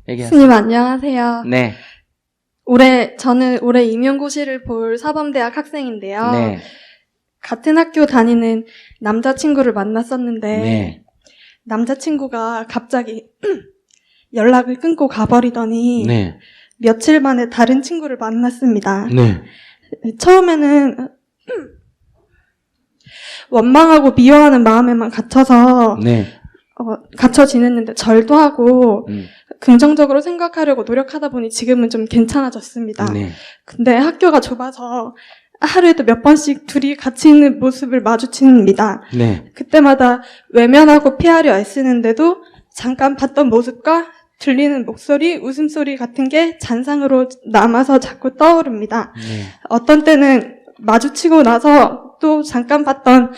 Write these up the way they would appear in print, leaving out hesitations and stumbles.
얘기하세요. 스님 안녕하세요. 네. 저는 올해 임용고시를 볼 사범대학 학생인데요. 네. 같은 학교 다니는 남자친구를 만났었는데 네. 남자친구가 갑자기 연락을 끊고 가버리더니 네. 며칠 만에 다른 친구를 만났습니다. 네. 처음에는 원망하고 미워하는 마음에만 갇혀서 네. 갇혀 지냈는데 절도 하고 긍정적으로 생각하려고 노력하다 보니 지금은 좀 괜찮아졌습니다. 네. 근데 학교가 좁아서 하루에도 몇 번씩 둘이 같이 있는 모습을 마주칩니다. 네. 그때마다 외면하고 피하려 애쓰는데도 잠깐 봤던 모습과 들리는 목소리, 웃음소리 같은 게 잔상으로 남아서 자꾸 떠오릅니다. 네. 어떤 때는 마주치고 나서 또 잠깐 봤던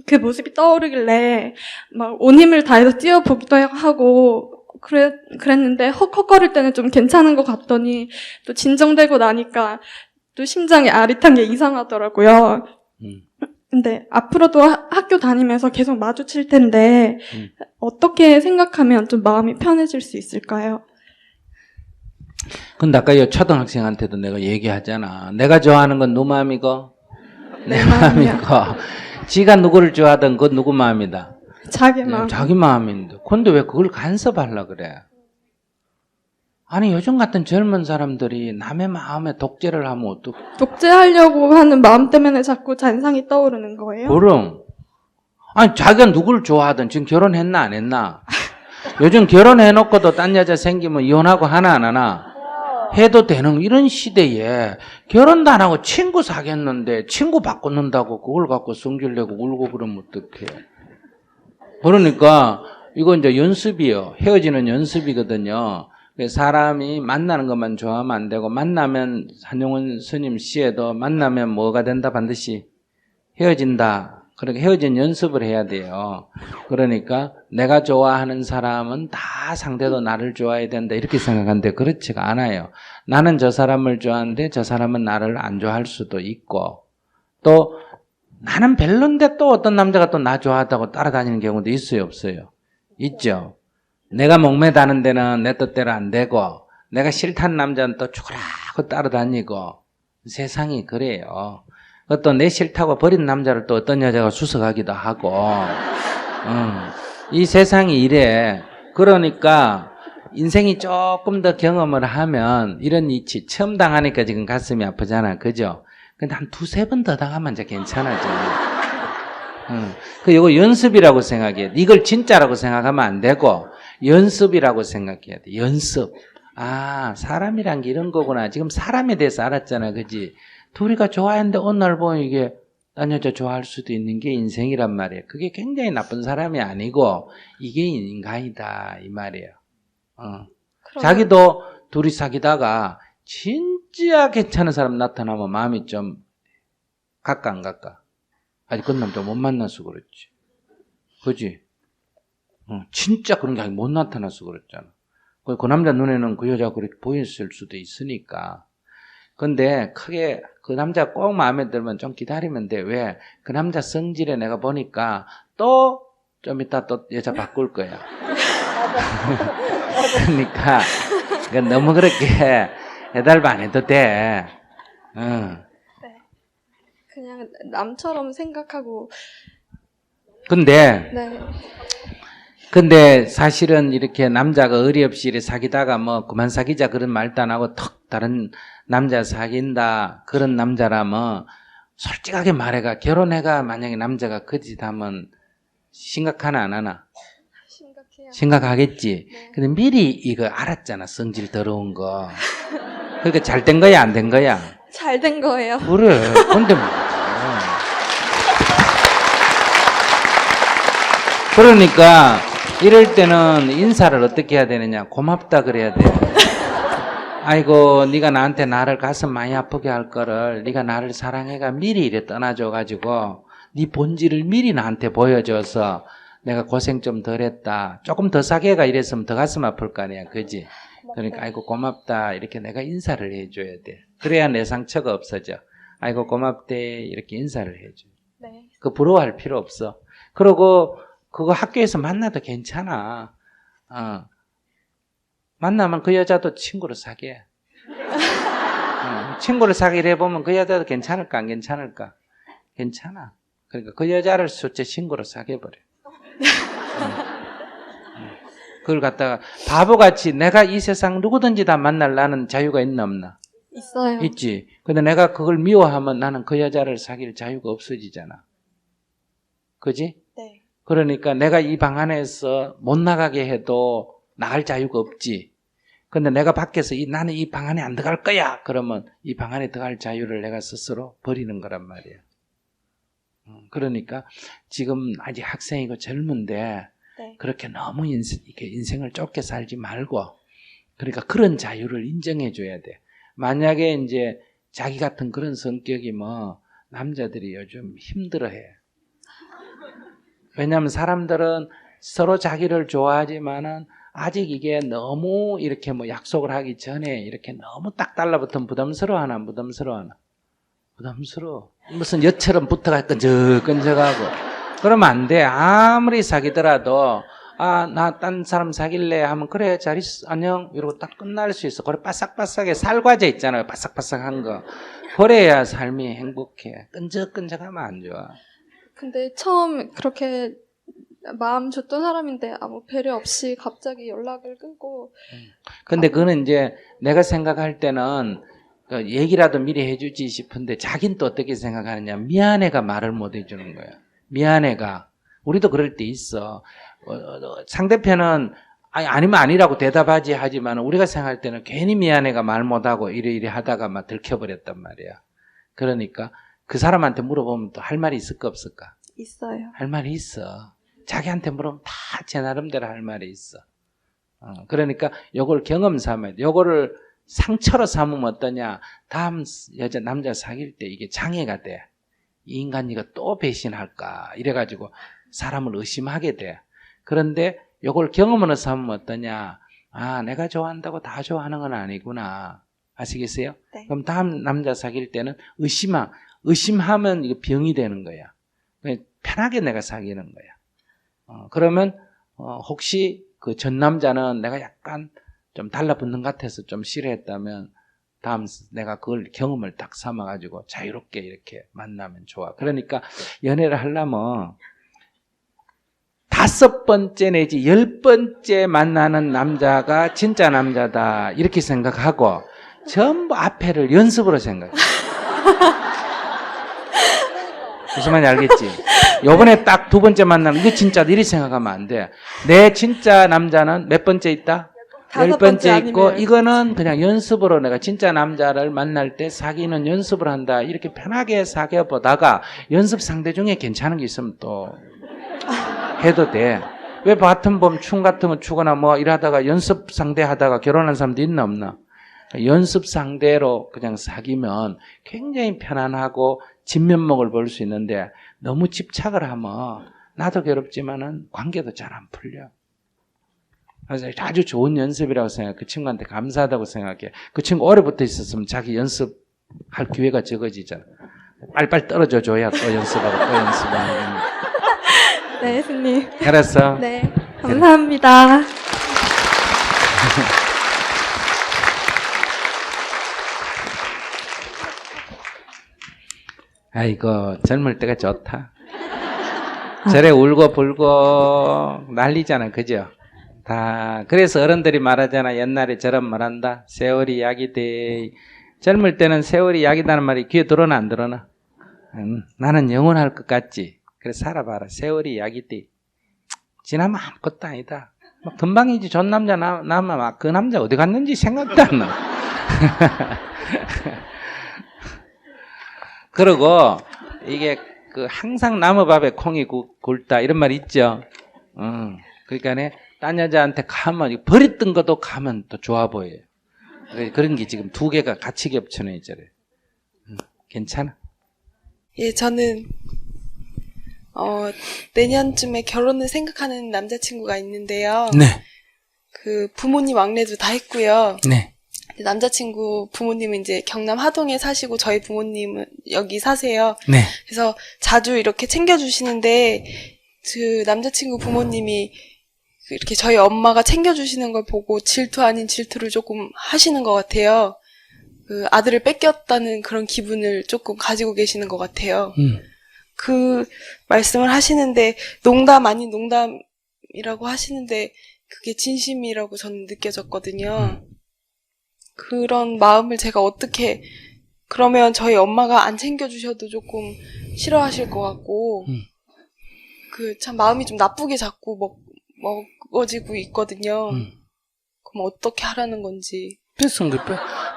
그 모습이 떠오르길래 막 온 힘을 다해서 뛰어보기도 하고 그랬는데 헉헉거릴 때는 좀 괜찮은 것 같더니 또 진정되고 나니까 또 심장이 아릿한 게 이상하더라고요. 근데 앞으로도 학교 다니면서 계속 마주칠 텐데 어떻게 생각하면 좀 마음이 편해질 수 있을까요? 근데 아까 이 초등학생한테도 내가 얘기하잖아. 내가 좋아하는 건 누구 마음이고? 내 내 마음이야. 마음이고. 지가 누구를 좋아하든 그건 누구 마음이다? 자기 마음. 자기 마음인데. 근데 왜 그걸 간섭하려고 그래? 아니 요즘 같은 젊은 사람들이 남의 마음에 독재를 하면 어떡해? 독재하려고 하는 마음 때문에 자꾸 잔상이 떠오르는 거예요? 그럼. 아니 자기가 누구를 좋아하든 지금 결혼했나 안 했나? 요즘 결혼해놓고도 딴 여자 생기면 이혼하고 하나 안 하나? 해도 되는 이런 시대에 결혼도 안 하고 친구 사귀었는데 친구 바꿔놓는다고 그걸 갖고 성질내고 울고 그러면 어떡해? 그러니까 이거 이제 연습이요. 헤어지는 연습이거든요. 사람이 만나는 것만 좋아하면 안 되고 만나면 한용운 스님 시에도 만나면 뭐가 된다 반드시 헤어진다. 그러니까 헤어진 연습을 해야 돼요. 그러니까 내가 좋아하는 사람은 다 상대도 나를 좋아해야 된다 이렇게 생각하는데 그렇지가 않아요. 나는 저 사람을 좋아하는데 저 사람은 나를 안 좋아할 수도 있고 또 나는 별론데 또 어떤 남자가 또 나 좋아한다고 따라다니는 경우도 있어요 없어요? 있죠. 내가 목매다는 데는 내 뜻대로 안 되고 내가 싫다는 남자는 또 죽으라고 따라다니고 세상이 그래요. 또 내 싫다고 버린 남자를 또 어떤 여자가 수석하기도 하고 이 세상이 이래. 그러니까 인생이 조금 더 경험을 하면 이런 이치 처음 당하니까 지금 가슴이 아프잖아. 그죠? 근데 한 두세 번 더 당하면 이제 괜찮아져. 이거 연습이라고 생각해. 이걸 진짜라고 생각하면 안 되고 연습이라고 생각해야 돼. 연습. 아, 사람이란 게 이런 거구나. 지금 사람에 대해서 알았잖아. 그지? 둘이가 좋아했는데 어느 날 보면 이게 딴 여자 좋아할 수도 있는 게 인생이란 말이에요. 그게 굉장히 나쁜 사람이 아니고 이게 인간이다 이 말이에요. 자기도 둘이 사귀다가 진짜 괜찮은 사람 나타나면 마음이 좀 갈까 안 갈까? 아직 그 남자 못 만나서 그렇지. 그지? 진짜 그런 게 아니고 못 나타나서 그랬잖아. 그 남자 눈에는 그 여자가 그렇게 보였을 수도 있으니까. 근데 크게 그 남자 꼭 마음에 들면 좀 기다리면 돼. 왜? 그 남자 성질에 내가 보니까 또 좀 이따 또 여자 바꿀 거야. 그러니까 너무 그렇게 해달바 안 해도 돼. 네. 그냥 남처럼 생각하고. 근데 네. 근데 사실은 이렇게 남자가 의리 없이 이렇게 사귀다가 뭐 그만 사귀자 그런 말도 안 하고 턱 다른 남자 사귄다 그런 남자라면 솔직하게 말해가 결혼해가 만약에 남자가 그 짓 하면 심각하나 안 하나? 심각해요. 심각하겠지. 네. 근데 미리 이거 알았잖아 성질 더러운 거. 그러니까 잘 된 거야 안 된 거야? 잘 된 거예요. 그래. 근데 뭐. 그러니까 이럴 때는 인사를 어떻게 해야 되느냐? 고맙다 그래야 돼. 아이고 네가 나한테 나를 가슴 많이 아프게 할 거를 네가 나를 사랑해가 미리 이래 떠나줘가지고 네 본질을 미리 나한테 보여줘서 내가 고생 좀 덜 했다. 조금 더 싸게 가 이랬으면 더 가슴 아플 거 아니야. 그지? 그러니까 아이고 고맙다 이렇게 내가 인사를 해줘야 돼. 그래야 내 상처가 없어져. 아이고 고맙대 이렇게 인사를 해줘. 네. 그 부러워할 필요 없어. 그러고 그거 학교에서 만나도 괜찮아. 만나면 그 여자도 친구로 사귀어. 친구를 사귀려 해보면 그 여자도 괜찮을까 안 괜찮을까? 괜찮아. 그러니까 그 여자를 수제 친구로 사귀어버려. 그걸 갖다가 바보같이 내가 이 세상 누구든지 다 만날라는 자유가 있나 없나? 있어요. 있지. 근데 내가 그걸 미워하면 나는 그 여자를 사귈 자유가 없어지잖아. 그지? 네. 그러니까 내가 이 방 안에서 못 나가게 해도 나갈 자유가 없지. 근데 내가 밖에서 나는 이 방 안에 안 들어갈 거야. 그러면 이 방 안에 들어갈 자유를 내가 스스로 버리는 거란 말이야. 그러니까 지금 아직 학생이고 젊은데 네. 그렇게 너무 이렇게 인생을 좁게 살지 말고 그러니까 그런 자유를 인정해 줘야 돼. 만약에 이제 자기 같은 그런 성격이 남자들이 요즘 힘들어해. 왜냐하면 사람들은 서로 자기를 좋아하지만은 아직 이게 너무 이렇게 약속을 하기 전에 이렇게 너무 딱 달라붙으면 부담스러워하나 안 부담스러워하나? 부담스러워. 무슨 여처럼 붙어가 끈적끈적하고 그러면 안 돼. 아무리 사귀더라도 나 딴 사람 사귈래 하면 그래 잘 있어 안녕 이러고 딱 끝날 수 있어. 그래 바삭바삭하게 살과제 있잖아요. 바삭바삭한 거. 그래야 삶이 행복해. 끈적끈적하면 안 좋아. 근데 처음 그렇게 마음 줬던 사람인데 아무 배려 없이 갑자기 연락을 끊고. 근데 그거는 이제 내가 생각할 때는 얘기라도 미리 해주지 싶은데 자긴 또 어떻게 생각하느냐. 미안해가 말을 못 해주는 거야. 미안해가. 우리도 그럴 때 있어. 상대편은 아니면 아니라고 대답하지 하지만 우리가 생각할 때는 괜히 미안해가 말 못하고 이래 하다가 막 들켜버렸단 말이야. 그러니까 그 사람한테 물어보면 또 할 말이 있을까 없을까? 있어요. 할 말이 있어. 자기한테 물으면 다 제 나름대로 할 말이 있어. 그러니까 요걸 경험 삼아야 돼. 요거를 상처로 삼으면 어떠냐. 다음 남자 사귈 때 이게 장애가 돼. 이 인간이가 또 배신할까 이래가지고 사람을 의심하게 돼. 그런데 요걸 경험으로 삼으면 어떠냐. 내가 좋아한다고 다 좋아하는 건 아니구나. 아시겠어요? 네. 그럼 다음 남자 사귈 때는 의심하면 이거 병이 되는 거야. 편하게 내가 사귀는 거야. 그러면 혹시 그 전 남자는 내가 약간 좀 달라붙는 것 같아서 좀 싫어했다면 다음 내가 그걸 경험을 딱 삼아가지고 자유롭게 이렇게 만나면 좋아. 그러니까 연애를 하려면 5번째 내지 10번째 만나는 남자가 진짜 남자다 이렇게 생각하고 전부 앞에를 연습으로 생각해. 무슨 말인지 알겠지? 요번에 딱 2번째 만나면 이거 진짜다 이렇게 생각하면 안 돼. 내 진짜 남자는 몇 번째 있다? 10번째 있고 이거는 그냥 연습으로 내가 진짜 남자를 만날 때 사귀는 연습을 한다 이렇게 편하게 사귀어보다가 연습 상대 중에 괜찮은 게 있으면 또 해도 돼. 왜 같은 봄 춤 같은 거 추거나 이러다가 연습 상대 하다가 결혼한 사람도 있나 없나? 연습 상대로 그냥 사귀면 굉장히 편안하고 진면목을 볼 수 있는데 너무 집착을 하면 나도 괴롭지만은 관계도 잘 안 풀려. 그래서 아주 좋은 연습이라고 생각해. 그 친구한테 감사하다고 생각해. 그 친구 오래 붙어 있었으면 자기 연습할 기회가 적어지잖아. 빨리빨리 떨어져 줘야 또 연습하고 또 연습하고. 네, 스님. 알았어. 네, 감사합니다. 아이고 젊을 때가 좋다. 저래 울고 불고 난리잖아. 그죠? 다 그래서 어른들이 말하잖아. 옛날에 저런 말한다. 세월이 약이돼. 젊을 때는 세월이 약이다는 말이 귀에 들어나 안 들어나? 나는 영원할 것 같지. 그래 살아봐라. 세월이 약이돼. 지나면 아무것도 아니다. 금방이지. 좋은 남자 나면 그 남자 어디 갔는지 생각도 안 나. 그리고 이게 그 항상 나무밥에 콩이 굵다 이런 말 있죠. 그러니까 딴 여자한테 가면 버렸던 것도 가면 또 좋아 보여요. 그런 게 지금 2개가 같이 겹쳐는 있잖아요. 괜찮아. 예, 저는 내년쯤에 결혼을 생각하는 남자친구가 있는데요. 네. 그 부모님 왕래도 다 했고요. 네. 남자친구 부모님은 이제 경남 하동에 사시고 저희 부모님은 여기 사세요. 네. 그래서 자주 이렇게 챙겨주시는데 그 남자친구 부모님이 이렇게 저희 엄마가 챙겨주시는 걸 보고 질투 아닌 질투를 조금 하시는 것 같아요. 그 아들을 뺏겼다는 그런 기분을 조금 가지고 계시는 것 같아요. 그 말씀을 하시는데 농담 아닌 농담이라고 하시는데 그게 진심이라고 저는 느껴졌거든요. 그런 마음을 제가 어떻게 그러면 저희 엄마가 안 챙겨주셔도 조금 싫어하실 것 같고 그 참 마음이 좀 나쁘게 자꾸 먹어지고 있거든요. 그럼 어떻게 하라는 건지.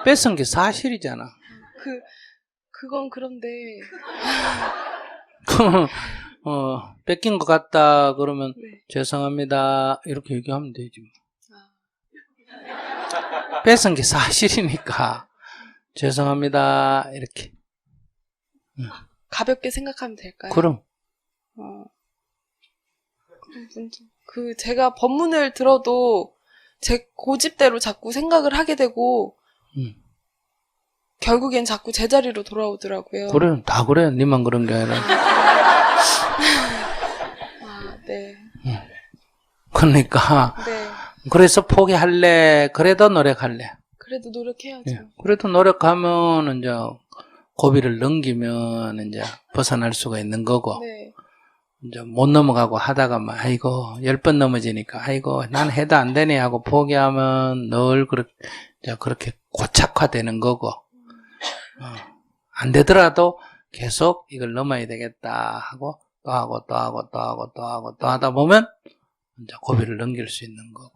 뺏은 게 사실이잖아. 그건 그런데 뺏긴 것 같다 그러면 네. 죄송합니다 이렇게 얘기하면 되지. 뺏은 게 사실이니까 죄송합니다 이렇게. 가볍게 생각하면 될까요? 그럼. 제가 법문을 들어도 제 고집대로 자꾸 생각을 하게 되고 결국엔 자꾸 제자리로 돌아오더라고요. 그래, 다 그래. 니만 그런 게 아니라. 네. 그러니까 네. 그래서 포기할래. 그래도 노력할래. 그래도 노력해야죠. 예. 그래도 노력하면 이제 고비를 넘기면 이제 벗어날 수가 있는 거고. 네. 이제 못 넘어가고 하다가 막 아이고 10번 넘어지니까 아이고 난 해도 안 되네 하고 포기하면 늘 그렇게 고착화되는 거고. 안 되더라도 계속 이걸 넘어야 되겠다 하고 또 하고 또 하고 또 하고 또 하고 또 하다 보면 이제 고비를 넘길 수 있는 거고.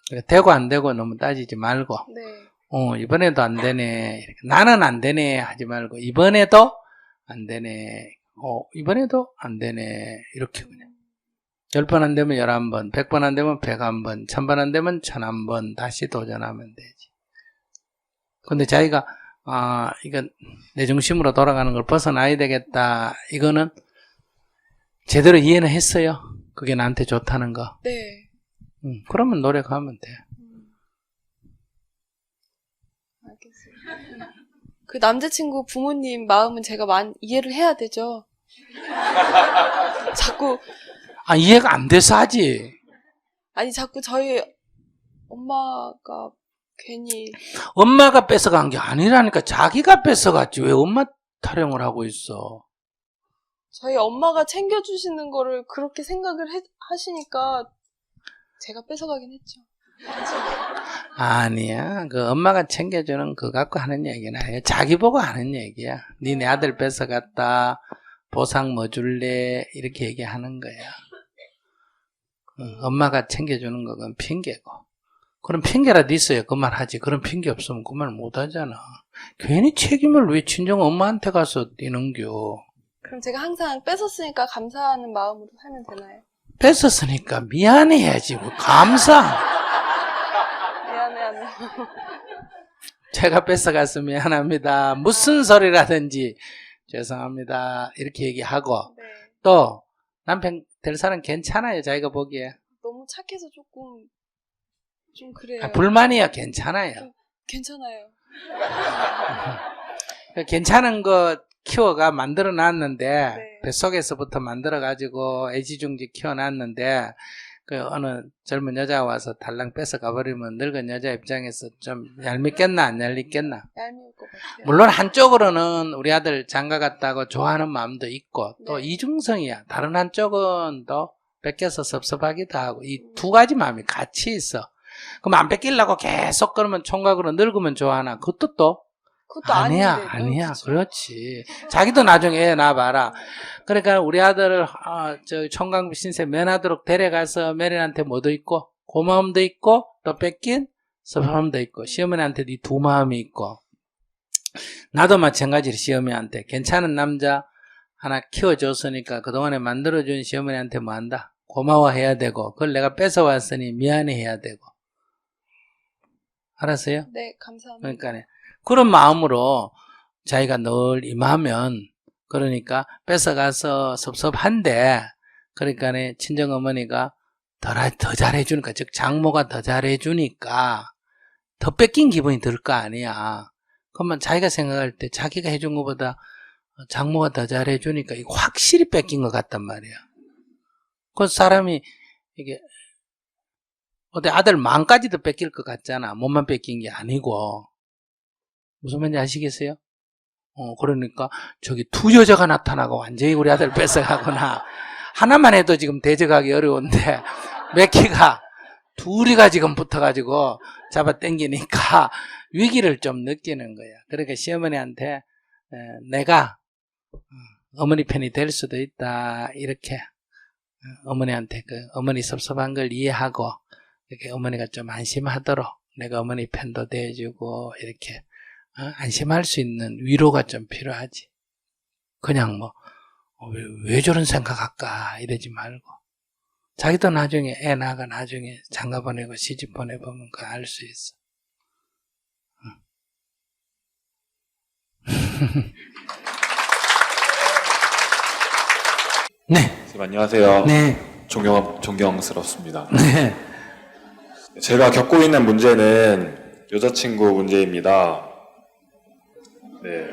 그러니까 되고 안 되고 너무 따지지 말고 네. 이번에도 안 되네 이렇게. 나는 안 되네 하지 말고 이번에도 안 되네 이번에도 안 되네 이렇게 그냥 10번 안 되면 11번 100번 안 되면 101번 1000번 안 되면 1001번 다시 도전하면 되지. 근데 자기가 이건 내 중심으로 돌아가는 걸 벗어나야 되겠다. 이거는 제대로 이해는 했어요. 그게 나한테 좋다는 거. 네. 그러면 노력하면 돼. 알겠습니다. 그 남자친구 부모님 마음은 제가 많이 이해를 해야 되죠. 자꾸 이해가 안 돼서 하지. 아니 자꾸 저희 엄마가 괜히 엄마가 뺏어간 게 아니라니까. 자기가 뺏어갔지. 왜 엄마 타령을 하고 있어. 저희 엄마가 챙겨주시는 거를 그렇게 생각을 하시니까 제가 뺏어가긴 했죠. 아니야. 그 엄마가 챙겨주는 거 갖고 하는 얘기는 아니야. 자기 보고 하는 얘기야. 니네 아들 뺏어갔다. 보상 뭐 줄래? 이렇게 얘기하는 거야. 엄마가 챙겨주는 거 그건 핑계고. 그럼 핑계라도 있어야 그 말 하지. 그런 핑계 없으면 그 말 못 하잖아. 괜히 책임을 왜 친정 엄마한테 가서 띠는겨. 그럼 제가 항상 뺏었으니까 감사하는 마음으로 살면 되나요? 뺏었으니까 미안해야지. 뭐 감사. 미안해요. 제가 뺏어가서 미안합니다. 무슨 소리라든지 죄송합니다. 이렇게 얘기하고. 네. 또 남편 될 사람 괜찮아요. 자기가 보기에. 너무 착해서 조금 좀 그래요. 불만이야. 괜찮아요. 괜찮아요. 괜찮은 거 키워가 만들어 놨는데 네. 뱃속에서부터 만들어 가지고 애지중지 키워 놨는데 그 어느 젊은 여자가 와서 달랑 뺏어 가버리면 늙은 여자 입장에서 좀 얄밉겠나 안 얄밉겠나. 얄미울 것 같아요. 물론 한쪽으로는 우리 아들 장가 갔다고 좋아하는 마음도 있고 또 네. 이중성이야. 다른 한쪽은 또 뺏겨서 섭섭하기도 하고 이 두 가지 마음이 같이 있어. 그럼 안 뺏기려고 계속 그러면 총각으로 늙으면 좋아하나? 그것도 또 그것도 아니야. 그쵸. 그렇지. 자기도 나중에 애 낳아봐라. 그러니까 우리 아들을 총각 신세 면하도록 데려가서 며느리한테 뭐도 있고 고마움도 있고 또 뺏긴 섭섭함도 있고 시어머니한테도 이 두 마음이 있고 나도 마찬가지로 시어머니한테 괜찮은 남자 하나 키워줬으니까 그동안에 만들어준 시어머니한테 뭐 한다? 고마워해야 되고 그걸 내가 뺏어왔으니 미안해해야 되고 알았어요? 네, 감사합니다. 그러니까 그런 마음으로 자기가 늘 임하면 그러니까 뺏어가서 섭섭한데 그러니까 친정어머니가 더 잘해주니까 즉 장모가 더 잘해주니까 더 뺏긴 기분이 들 거 아니야. 그러면 자기가 생각할 때 자기가 해준 것보다 장모가 더 잘해주니까 이거 확실히 뺏긴 것 같단 말이야. 그 사람이 이게 어때 아들 마음까지도 뺏길 것 같잖아. 몸만 뺏긴 게 아니고. 무슨 말인지 아시겠어요? 그러니까 저기 두 여자가 나타나고 완전히 우리 아들 뺏어가거나 하나만 해도 지금 대적하기 어려운데 몇 개가 둘이가 지금 붙어가지고 잡아 당기니까 위기를 좀 느끼는 거야. 그러니까 시어머니한테 내가 어머니 편이 될 수도 있다. 이렇게 어머니한테 그 어머니 섭섭한 걸 이해하고 이렇게 어머니가 좀 안심하도록 내가 어머니 편도 대해주고 이렇게 안심할 수 있는 위로가 좀 필요하지. 그냥 뭐 왜 저런 생각할까 이러지 말고 자기도 나중에 애 낳아가 나중에 장가 보내고 시집 보내보면 그거 알 수 있어. 네. 선생님 안녕하세요. 네. 존경스럽습니다. 네. 제가 겪고 있는 문제는 여자친구 문제입니다. 네.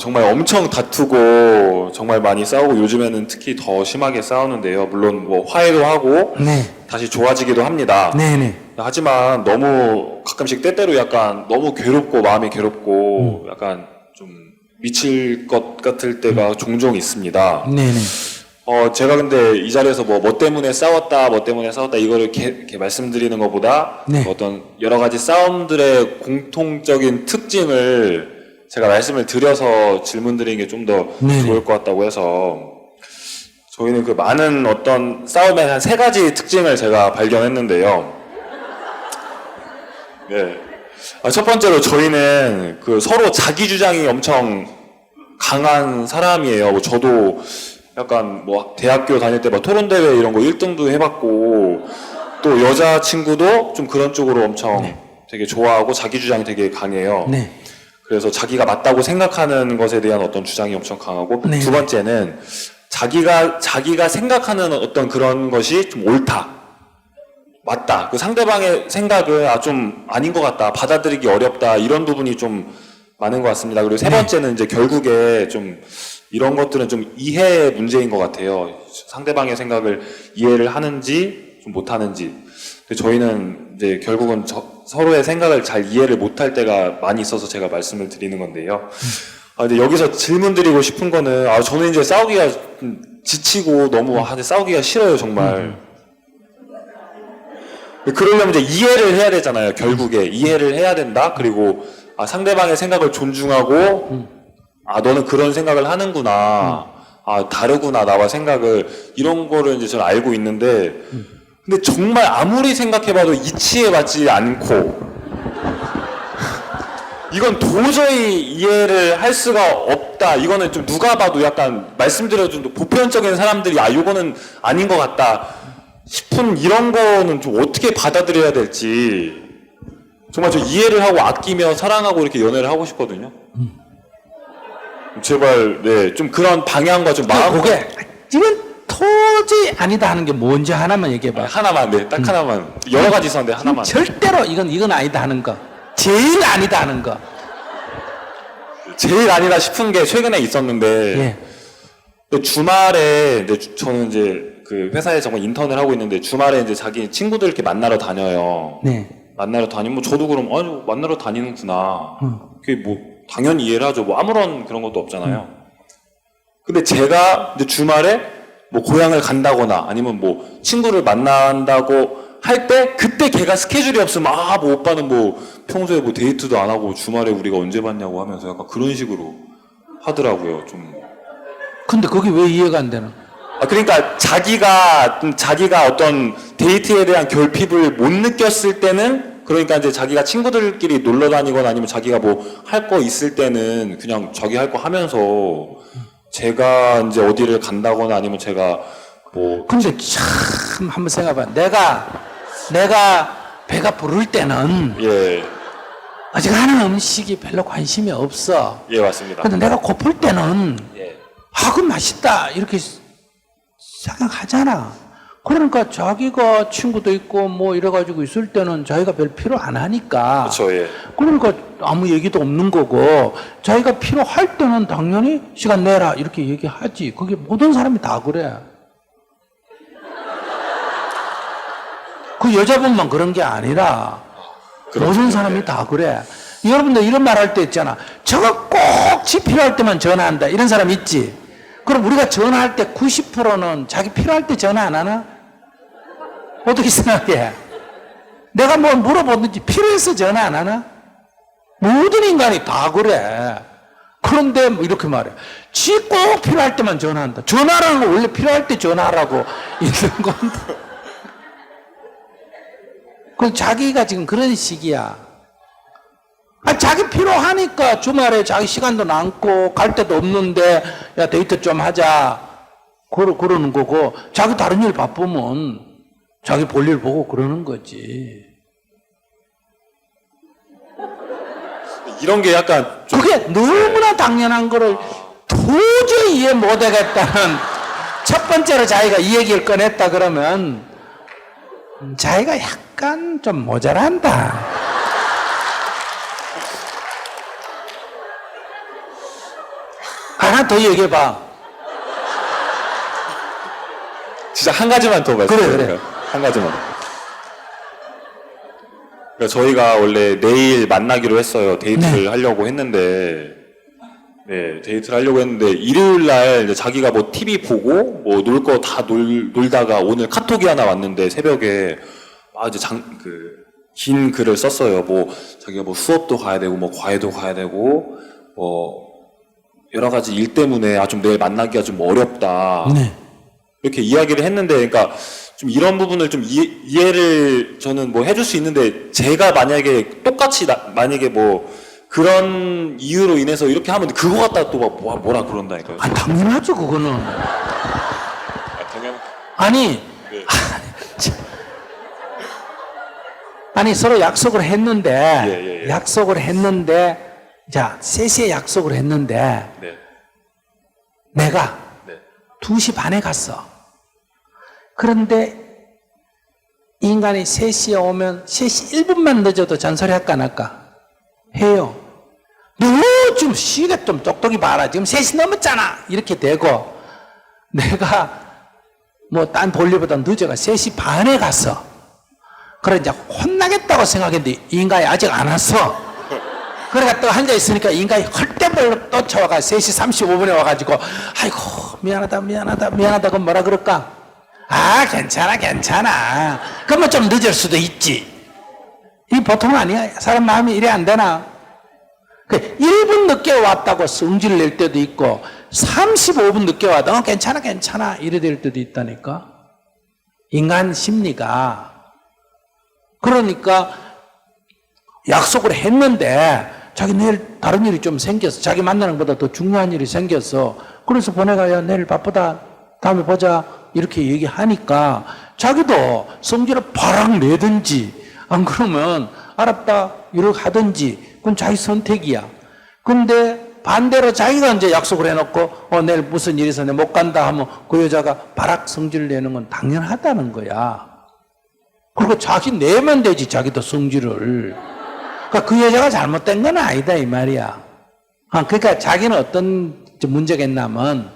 정말 엄청 다투고 정말 많이 싸우고 요즘에는 특히 더 심하게 싸우는데요. 물론 뭐 화해도 하고 네. 다시 좋아지기도 합니다. 네네. 하지만 너무 가끔씩 때때로 약간 너무 괴롭고 마음이 괴롭고 약간 좀 미칠 것 같을 때가 종종 있습니다. 네네. 제가 근데 이 자리에서 뭐 때문에 싸웠다 이거를 이렇게 말씀드리는 것보다 네. 어떤 여러 가지 싸움들의 공통적인 특징을 제가 말씀을 드려서 질문 드리는 게 좀 더 네네. 좋을 것 같다고 해서 저희는 그 많은 어떤 싸움의 한 3가지 특징을 제가 발견했는데요. 네. 첫 번째로 저희는 그 서로 자기 주장이 엄청 강한 사람이에요. 뭐 저도 약간 뭐 대학교 다닐 때 막 토론대회 이런 거 1등도 해봤고 또 여자친구도 좀 그런 쪽으로 엄청 되게 좋아하고 자기 주장이 되게 강해요. 네. 그래서 자기가 맞다고 생각하는 것에 대한 어떤 주장이 엄청 강하고 네. 두 번째는 자기가 생각하는 어떤 그런 것이 좀 옳다. 맞다. 그 상대방의 생각은 좀 아닌 것 같다. 받아들이기 어렵다. 이런 부분이 좀 많은 것 같습니다. 그리고 세 번째는 이제 결국에 좀 이런 것들은 좀 이해의 문제인 것 같아요. 상대방의 생각을 이해를 하는지 좀 못하는지. 근데 저희는 이제 결국은 서로의 생각을 잘 이해를 못할 때가 많이 있어서 제가 말씀을 드리는 건데요. 근데 여기서 질문 드리고 싶은 거는 저는 이제 싸우기가 좀 지치고 너무 싸우기가 싫어요, 정말. 그러려면 이제 이해를 해야 되잖아요. 결국에 이해를 해야 된다. 그리고 상대방의 생각을 존중하고 너는 그런 생각을 하는구나. 다르구나 나와 생각을 이런 거를 이제 저는 알고 있는데 근데 정말 아무리 생각해봐도 이치에 맞지 않고 이건 도저히 이해를 할 수가 없다. 이거는 좀 누가 봐도 약간 말씀드려준 보편적인 사람들이 이거는 아닌 것 같다 싶은 이런 거는 좀 어떻게 받아들여야 될지 정말 저 이해를 하고 아끼며 사랑하고 이렇게 연애를 하고 싶거든요. 제발 좀 그런 방향과 좀 마음 그게 이건 도저히 아니다 하는 게 뭔지 하나만 얘기해봐. 하나만 딱 하나만 여러 가지 있었는데 하나만 절대로 이건 아니다 하는 거. 제일 아니다 하는 거. 제일 아니다 싶은 게 최근에 있었는데 주말에 저는 이제 그 회사에 정말 인턴을 하고 있는데 주말에 이제 자기 친구들 이렇게 만나러 다녀요. 네. 만나러 다니면 저도 그럼 만나러 다니는구나. 그게 뭐 당연히 이해를 하죠. 뭐 아무런 그런 것도 없잖아요. 근데 제가 이제 주말에 뭐 고향을 간다거나 아니면 뭐 친구를 만난다고 할 때 그때 걔가 스케줄이 없으면 뭐 오빠는 뭐 평소에 뭐 데이트도 안 하고 주말에 우리가 언제 봤냐고 하면서 약간 그런 식으로 하더라고요. 좀. 근데 그게 왜 이해가 안 되나? 그러니까 자기가 어떤 데이트에 대한 결핍을 못 느꼈을 때는 그러니까 이제 자기가 친구들끼리 놀러 다니거나 아니면 자기가 뭐 할 거 있을 때는 그냥 자기 할 거 하면서 제가 이제 어디를 간다거나 아니면 제가 뭐 근데 참 한번 생각해봐. 내가 배가 부를 때는 아직 하는 음식이 별로 관심이 없어. 맞습니다. 근데 내가 고플 때는 그 맛있다 이렇게 생각하잖아. 그러니까 자기가 친구도 있고 뭐 이래가지고 있을 때는 자기가 별 필요 안 하니까. 그렇죠. 그러니까 아무 얘기도 없는 거고 자기가 필요할 때는 당연히 시간 내라 이렇게 얘기하지. 그게 모든 사람이 다 그래. 그 여자분만 그런 게 아니라 모든 사람이 다 그래. 여러분들 이런 말 할 때 있잖아. 저거 꼭 지 필요할 때만 전화한다. 이런 사람 있지? 그럼 우리가 전화할 때 90%는 자기 필요할 때 전화 안 하나? 어떻게 생각해? 내가 뭘 물어보든지 필요해서 전화 안 하나? 모든 인간이 다 그래. 그런데 뭐 이렇게 말해. 지 꼭 필요할 때만 전화한다. 전화라는 건 원래 필요할 때 전화하라고 있는 건데. 그 자기가 지금 그런 시기야. 자기 필요하니까 주말에 자기 시간도 남고 갈 데도 없는데 야 데이트 좀 하자 그러는 거고, 자기 다른 일 바쁘면 자기 볼일 보고 그러는 거지. 이런 게 약간 좀 그게 너무나 당연한 거를 도저히 이해 못하겠다는 첫 번째로 자기가 이 얘기를 꺼냈다 그러면 자기가 약간 좀 모자란다. 하나 더 얘기해봐. 진짜 한 가지만 더 말씀드릴까요? 그래. 한 가지만. 그러니까 저희가 원래 내일 만나기로 했어요. 데이트를 하려고 했는데, 네, 데이트를 하려고 했는데, 일요일 날 이제 자기가 뭐 TV 보고, 뭐 놀 거 다 놀다가 오늘 카톡이 하나 왔는데, 새벽에, 이제 긴 글을 썼어요. 뭐, 자기가 뭐 수업도 가야 되고, 뭐 과외도 가야 되고, 뭐, 여러 가지 일 때문에 좀 내일 만나기가 좀 어렵다. 네. 이렇게 이야기를 했는데, 그러니까 좀 이런 부분을 좀 이해를 저는 뭐 해줄 수 있는데, 제가 만약에 똑같이 만약에 뭐 그런 이유로 인해서 이렇게 하면 그거 갖다 또 막 뭐라 그런다니까요. 당연하죠, 그거는. 당연. 아니, 네. 아니, 서로 약속을 했는데, 예. 약속을 했는데, 자, 3시에 약속을 했는데, 네. 내가 네. 2시 반에 갔어. 그런데 이 인간이 3시에 오면 3시 1분만 늦어도 잔소리 할까 안 할까? 해요. 너 좀 시계 좀 똑똑히 봐라. 지금 3시 넘었잖아. 이렇게 되고, 내가 뭐 딴 볼일보다 늦어가 3시 반에 갔어. 그래 이제 혼나겠다고 생각했는데 이 인간이 아직 안 왔어. 그래가 또 앉아 있으니까 이 인간이 헐떼벌로 쫓아와가 3시 35분에 와가지고, 아이고 미안하다 그럼 뭐라 그럴까? 괜찮아. 그러면 좀 늦을 수도 있지. 이 보통 아니야. 사람 마음이 이래 안 되나? 1분 늦게 왔다고 성질을 낼 때도 있고 35분 늦게 와도 괜찮아 이래 될 때도 있다니까. 인간 심리가. 그러니까 약속을 했는데 자기 내일 다른 일이 좀 생겼어. 자기 만나는 것보다 더 중요한 일이 생겼어. 그래서 보내가야 내일 바쁘다. 다음에 보자. 이렇게 얘기하니까 자기도 성질을 바락 내든지 안 그러면 알았다 이렇게 하든지 그건 자기 선택이야. 근데 반대로 자기가 이제 약속을 해놓고 내일 무슨 일이 있어 내가 못 간다 하면 그 여자가 바락 성질 내는 건 당연하다는 거야. 그리고 자기 내면 되지 자기도 성질을. 그러니까 그 여자가 잘못된 건 아니다 이 말이야. 그러니까 자기는 어떤 문제가 있냐면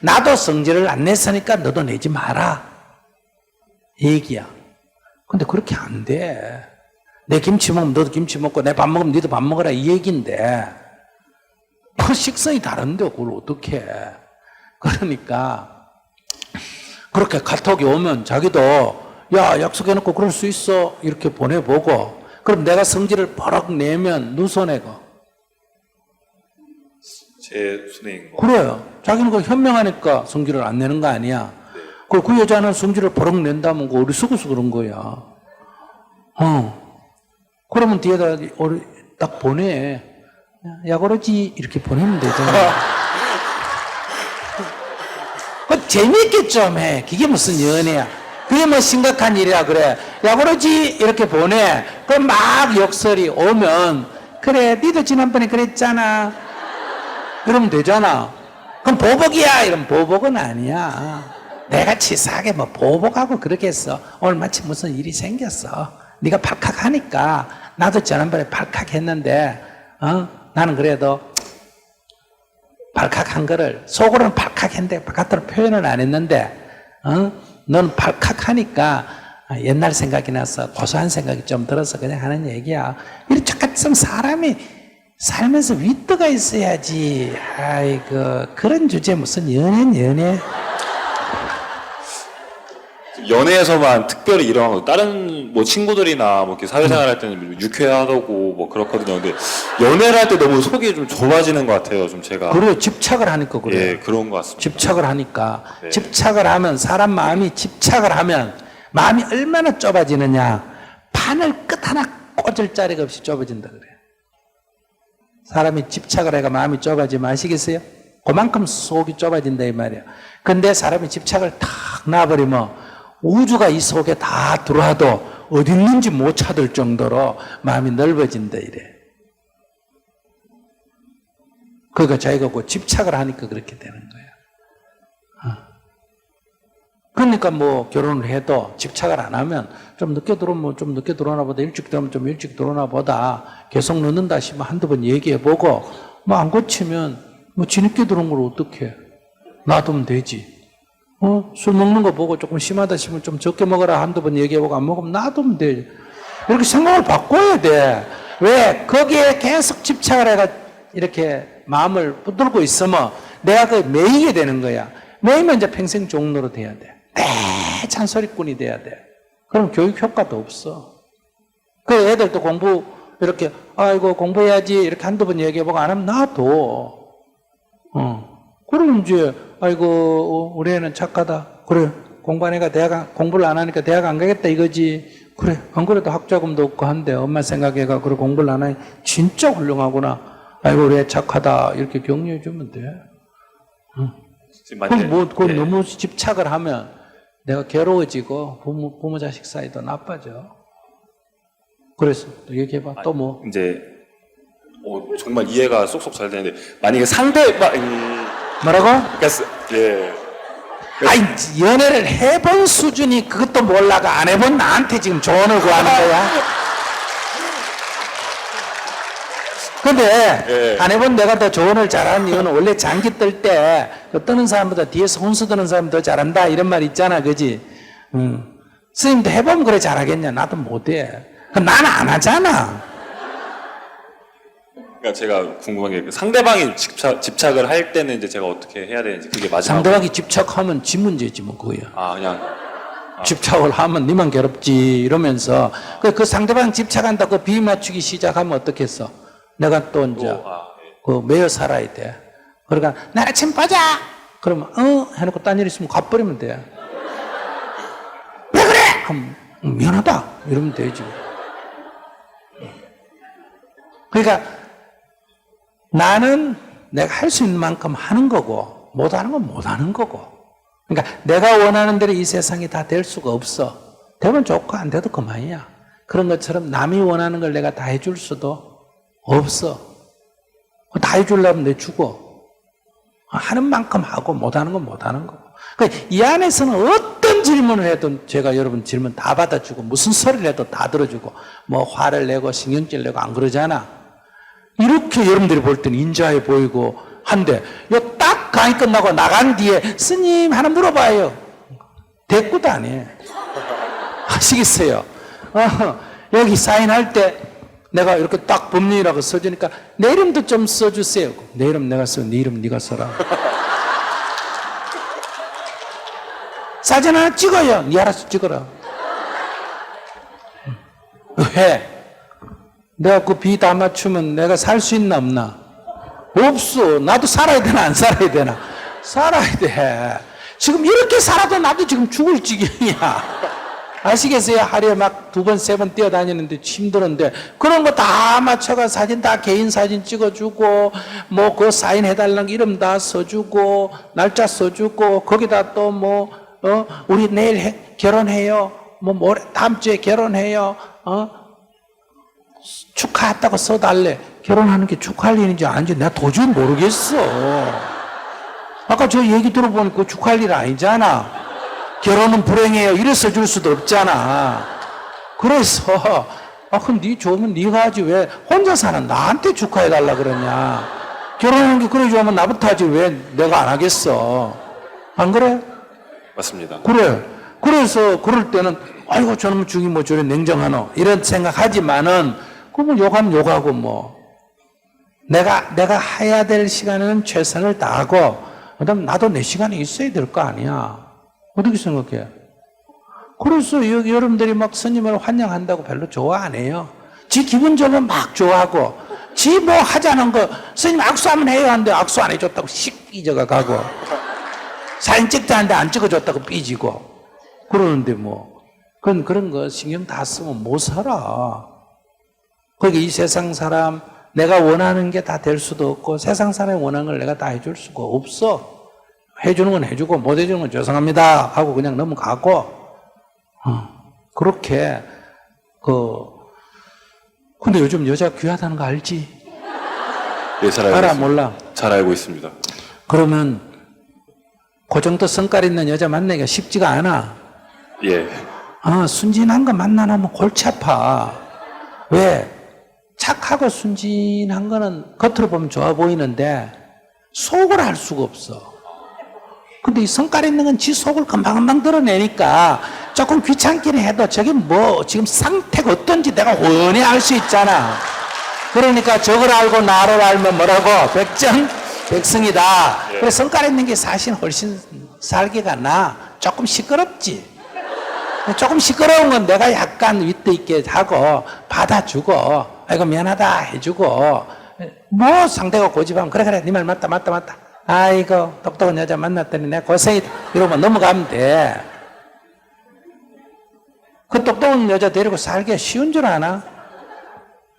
나도 성질을 안 냈으니까 너도 내지 마라 얘기야. 근데 그렇게 안 돼. 내 김치 먹으면 너도 김치 먹고 내 밥 먹으면 너도 밥 먹어라 이 얘기인데 그 식성이 다른데 그걸 어떻게 해. 그러니까 그렇게 카톡이 오면 자기도 야 약속해놓고 그럴 수 있어 이렇게 보내보고, 그럼 내가 성질을 버럭 내면 누 손해고? 제 손해인 거. 그래요. 자기는 그 현명하니까 성질을 안 내는 거 아니야. 그 여자는 성질을 버럭 낸다면 그 어리석어서 그런 거야. 그러면 뒤에다 딱 보내. 야 그러지 이렇게 보내면 되잖아. 그 재미있게 좀 해. 그게 무슨 연애야. 그게 뭐 심각한 일이야 그래. 야 그러지 이렇게 보내. 그럼 막 욕설이 오면 그래 니도 지난번에 그랬잖아. 그러면 되잖아. 그럼 보복이야. 이러면 보복은 아니야. 내가 치사하게 뭐 보복하고 그러겠어. 오늘 마침 무슨 일이 생겼어. 네가 발칵하니까 나도 지난번에 발칵했는데 나는 그래도 발칵한 거를 속으로는 발칵했는데 바깥으로 표현을 안 했는데 너는 발칵하니까 옛날 생각이 나서 고소한 생각이 좀 들어서 그냥 하는 얘기야. 이렇게 같으면 사람이 살면서 윗도가 있어야지. 아이고, 그런 주제 무슨 연애. 연애에서만 특별히 이런 거, 다른 뭐 친구들이나 뭐 이렇게 사회생활 할 때는 유쾌하다고 뭐 그렇거든요. 근데 연애를 할 때 너무 속이 좀 좁아지는 것 같아요. 좀 제가. 그래요. 집착을 하니까 그래요. 예, 그런 것 같습니다. 집착을 하니까. 네. 집착을 하면, 사람 마음이 집착을 하면 마음이 얼마나 좁아지느냐. 바늘 끝 하나 꽂을 자리가 없이 좁아진다 그래요. 사람이 집착을 해가 마음이 좁아지면 아시겠어요? 그만큼 속이 좁아진다 이 말이에요. 근데 사람이 집착을 탁 놔버리면 우주가 이 속에 다 들어와도 어디 있는지 못 찾을 정도로 마음이 넓어진다 이래. 그러니까 자기가 그 집착을 하니까 그렇게 되는 거야. 그러니까 뭐 결혼을 해도 집착을 안 하면 좀 늦게 들어오면 좀 늦게 들어오나 보다, 일찍 들어오면 좀 일찍 들어오나 보다, 계속 늦는다 싶으면 한두 번 얘기해보고 뭐 안 고치면 뭐 뒤늦게 들어온 걸 어떡해. 놔두면 되지. 술 먹는 거 보고 조금 심하다 싶으면 좀 적게 먹어라 한두 번 얘기해보고 안 먹으면 놔두면 되지. 이렇게 생각을 바꿔야 돼. 왜? 거기에 계속 집착을 해가 이렇게 마음을 붙들고 있으면 내가 그 매이게 되는 거야. 매이면 이제 평생 종로로 돼야 돼. 잔소리꾼이 돼야 돼. 그럼 교육 효과도 없어. 그 애들도 공부 이렇게 아이고 공부해야지 이렇게 한두 번 얘기해보고 안 하면 놔둬. 그럼 이제 아이고 우리 애는 착하다. 그래 공부 안 해가 공부를 안 하니까 대학 안 가겠다 이거지. 그래 안 그래도 학자금도 없고 한데 엄마 생각해가 그래 공부를 안 하니 진짜 훌륭하구나. 아이고 우리 애 착하다 이렇게 격려해 주면 돼. 그건 너무 집착을 하면 내가 괴로워지고 부모 자식 사이도 나빠져. 그래서 또 얘기해봐. 또 뭐? 이제 정말 이해가 쏙쏙 잘 되는데 만약에 상대방 뭐라고? 예. 아니 연애를 해본 수준이 그것도 몰라가 안 해본 나한테 지금 조언을 구하는 거야. 근데 예. 안 해본 내가 더 조언을 잘하는 이유는 원래 장기 뜰 때 뜨는 사람보다 뒤에서 혼수 드는 사람이 더 잘한다 이런 말 있잖아, 그지? 스님도 해보면 그래 잘하겠냐? 나도 못해. 나는 안 하잖아. 그러니까 제가 궁금한 게 상대방이 집착을 할 때는 이제 제가 어떻게 해야 되는지 그게 마지막. 상대방이 집착하면 지 문제지 뭐 그거야. 그냥 집착을 하면 니만 괴롭지 이러면서 그 상대방 집착한다고 비위 맞추기 시작하면 어떻겠어? 내가 또 이제 그 매여 살아야 돼. 그러니까 나랑 좀 보자. 그러면 해놓고 딴 일 있으면 가버리면 돼. 왜 그래? 그럼 미안하다 이러면 되지. 그러니까 나는 내가 할 수 있는 만큼 하는 거고 못하는 건 못하는 거고. 그러니까 내가 원하는 대로 이 세상이 다 될 수가 없어. 되면 좋고 안 돼도 그만이야. 그런 것처럼 남이 원하는 걸 내가 다 해줄 수도 없어. 다 해주려면 내 죽어. 하는 만큼 하고 못하는 건 못하는 거고. 그러니까 이 안에서는 어떤 질문을 해도 제가 여러분 질문 다 받아주고 무슨 소리를 해도 다 들어주고 뭐 화를 내고 신경질 내고 안 그러잖아. 이렇게 여러분들이 볼 때는 인자해 보이고 한데 요 딱 강의 끝나고 나간 뒤에 스님 하나 물어봐요. 대꾸도 안 해. 아시겠어요? 여기 사인할 때 내가 이렇게 딱 법률이라고 써주니까 내 이름도 좀 써주세요. 내 이름 내가 써. 네 이름 네가 써라. 사진 하나 찍어요. 네 알아서 찍어라. 왜? 내가 그 비 다 맞추면 내가 살 수 있나 없나? 없어. 나도 살아야 되나 안 살아야 되나? 살아야 돼. 지금 이렇게 살아도 나도 지금 죽을 지경이야. 아시겠어요? 하루에 막 2번, 3번 뛰어다니는데 힘드는데 그런 거 다 맞춰가 사진 다 개인 사진 찍어주고 뭐 그 사인해달라는 거 이름 다 써주고 날짜 써주고 거기다 또 뭐 우리 내일 결혼해요. 뭐 모레 다음 주에 결혼해요. 축하했다고 써달래. 결혼하는 게 축하할 일인지 아닌지 내가 도저히 모르겠어. 아까 저 얘기 들어보니까 축하할 일 아니잖아. 결혼은 불행해요. 이래 써줄 수도 없잖아. 그래서 그럼 네 좋으면 네가 하지 왜 혼자 사는 나한테 축하해달라 그러냐. 결혼하는 게 그래 좋으면 나부터 하지 왜 내가 안 하겠어. 안 그래? 맞습니다. 그래. 그래서 그럴 때는 아이고 저놈 중이 뭐 저래 냉정하노 이런 생각하지만은 그뭐 욕하면 욕하고 뭐 내가 해야 될 시간에는 최선을 다하고 그다음 나도 내 시간이 있어야 될 거 아니야. 어떻게 생각해? 그래서 여러분들이 막 스님을 환영한다고 별로 좋아 안 해요. 지 기분 좋으면 막 좋아하고 지 뭐 하자는 거 스님 악수하면 해요 하는데 악수 안 해줬다고 씩 삐져가 가고 사진 찍자는데 안 찍어줬다고 삐지고 그러는데 뭐 그런 거 신경 다 쓰면 못 살아. 거기 이 세상 사람 내가 원하는 게 다 될 수도 없고 세상 사람이 원하는 걸 내가 다 해줄 수가 없어. 해주는 건 해주고 못 해주는 건 죄송합니다 하고 그냥 넘어가고 그렇게 근데 요즘 여자 귀하다는 거 알지? 예, 잘 알고 알아 있습니다. 몰라? 잘 알고 있습니다. 그러면 그 정도 성깔 있는 여자 만나기가 쉽지가 않아. 예. 순진한 거 만나면 골치 아파. 왜? 착하고 순진한 거는 겉으로 보면 좋아 보이는데 속을 알 수가 없어. 근데 이 성깔 있는 건 지 속을 금방금방 드러내니까 조금 귀찮긴 해도 저게 뭐 지금 상태가 어떤지 내가 훤히 알 수 있잖아. 그러니까 저걸 알고 나를 알면 뭐라고? 백정백승이다. 그래서 성깔 있는 게 사실 훨씬 살기가 나. 조금 시끄럽지. 조금 시끄러운 건 내가 약간 윗대 있게 하고 받아주고 아이고 미안하다 해주고 뭐 상대가 고집하면 그래 네 말 맞다 아이고 똑똑한 여자 만났더니 내가 고생이다 이러면 넘어가면 돼. 그 똑똑한 여자 데리고 살기가 쉬운 줄 아나?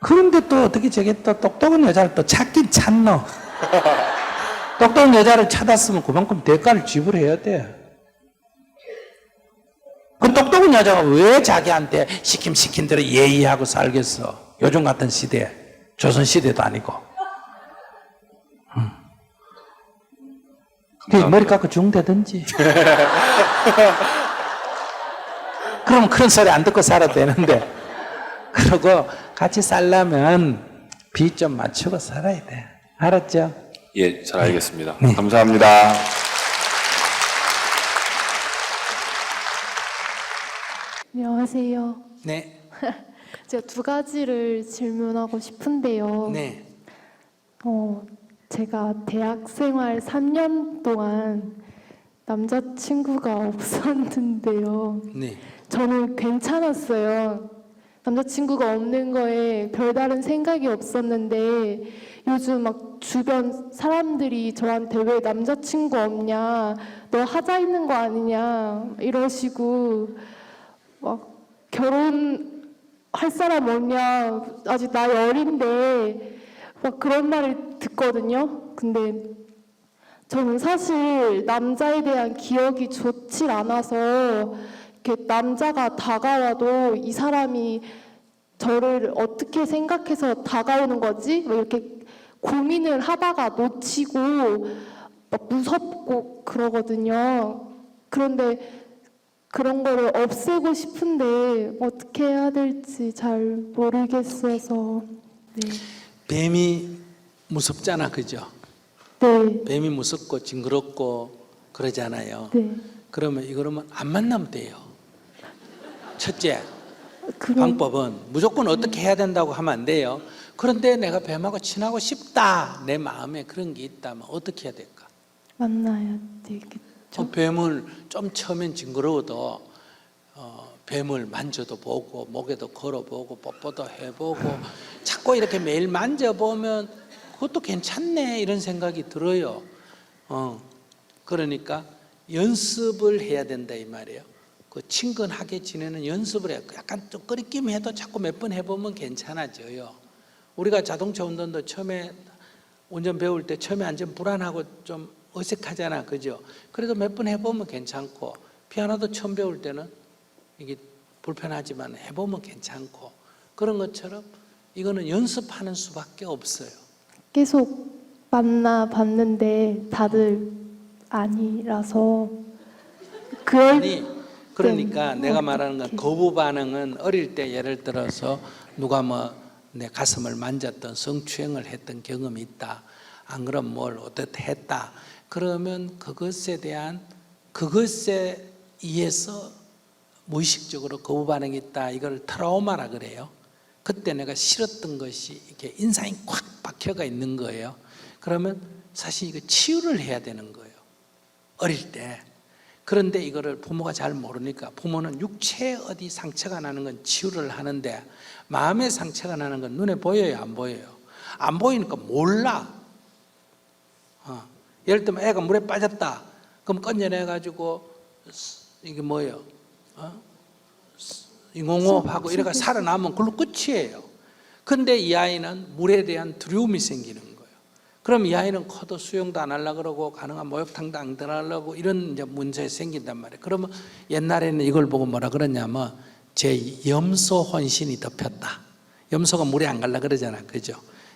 그런데 또 어떻게 저게 또 똑똑한 여자를 또 찾긴 찾노? 똑똑한 여자를 찾았으면 그만큼 대가를 지불해야 돼. 그 똑똑한 여자가 왜 자기한테 시킨 대로 예의하고 살겠어? 요즘 같은 시대에. 조선 시대도 아니고. 머리 깎고 중대든지. 그럼 그런 소리 안 듣고 살아도 되는데. 그러고 같이 살려면 비 좀 맞추고 살아야 돼. 알았죠? 예, 잘 알겠습니다. 감사합니다. 안녕하세요. 네. 제가 두 가지를 질문하고 싶은데요. 네. 제가 대학 생활 3년 동안 남자친구가 없었는데요. 네. 저는 괜찮았어요. 남자친구가 없는 거에 별다른 생각이 없었는데 요즘 막 주변 사람들이 저한테 왜 남자친구 없냐, 너 하자 있는 거 아니냐 이러시고 막 결혼할 사람 없냐, 아직 나이 어린데 막 그런 말을 듣거든요. 근데 저는 사실 남자에 대한 기억이 좋질 않아서 이렇게 남자가 다가와도 이 사람이 저를 어떻게 생각해서 다가오는 거지? 뭐 이렇게 고민을 하다가 놓치고 막 무섭고 그러거든요. 그런데 그런 거를 없애고 싶은데 어떻게 해야 될지 잘 모르겠어서. 네. 뱀이 무섭잖아, 그죠? 네. 뱀이 무섭고 징그럽고 그러잖아요. 네. 그러면 안 만나면 돼요. 첫째 그럼 방법은 무조건 어떻게 해야 된다고 하면 안 돼요. 그런데 내가 뱀하고 친하고 싶다, 내 마음에 그런 게 있다면 어떻게 해야 될까? 만나야 되겠죠. 뱀을 좀 처음엔 징그러워도 뱀을 만져도 보고 목에도 걸어보고 뽀뽀도 해보고 자꾸 이렇게 매일 만져보면 그것도 괜찮네 이런 생각이 들어요. 그러니까 연습을 해야 된다 이 말이에요. 그 친근하게 지내는 연습을 해요. 약간 좀 꺼리낌 해도 자꾸 몇 번 해보면 괜찮아져요. 우리가 자동차 운전도 처음에 운전 배울 때 처음에 완전 불안하고 좀 어색하잖아, 그죠? 그래도 몇 번 해보면 괜찮고 피아노도 처음 배울 때는 이게 불편하지만 해보면 괜찮고 그런 것처럼 이거는 연습하는 수밖에 없어요. 계속 만나봤는데 다들 아니라서 아니 그러니까 네, 내가 말하는 건 어떻게. 거부 반응은 어릴 때 예를 들어서 누가 뭐 내 가슴을 만졌던 성추행을 했던 경험이 있다. 안 그럼 뭘 어떻게 했다. 그러면 그것에 의해서 무의식적으로 거부 반응이 있다. 이걸 트라우마라 그래요. 그때 내가 싫었던 것이 이렇게 인상이 꽉 박혀가 있는 거예요. 그러면 사실 이거 치유를 해야 되는 거예요. 어릴 때. 그런데 이거를 부모가 잘 모르니까 부모는 육체에 어디 상처가 나는 건 치유를 하는데 마음에 상처가 나는 건 눈에 보여요, 안 보여요? 안 보이니까 몰라. 예를 들면 애가 물에 빠졌다. 그럼 꺼내내가지고 이게 뭐예요? 잉옹호흡하고 이래가 살아나면 그걸로 끝이에요. 근데 이 아이는 물에 대한 두려움이 생기는 거예요. 그럼 이 아이는 커도 수영도 안 하려고 그러고 가능한 목욕탕도 안 들어가려고 이런 이제 문제가 생긴단 말이에요. 그러면 옛날에는 이걸 보고 뭐라 그러냐면 제 염소 혼신이 덮였다. 염소가 물에 안 갈라 그러잖아. 그죠?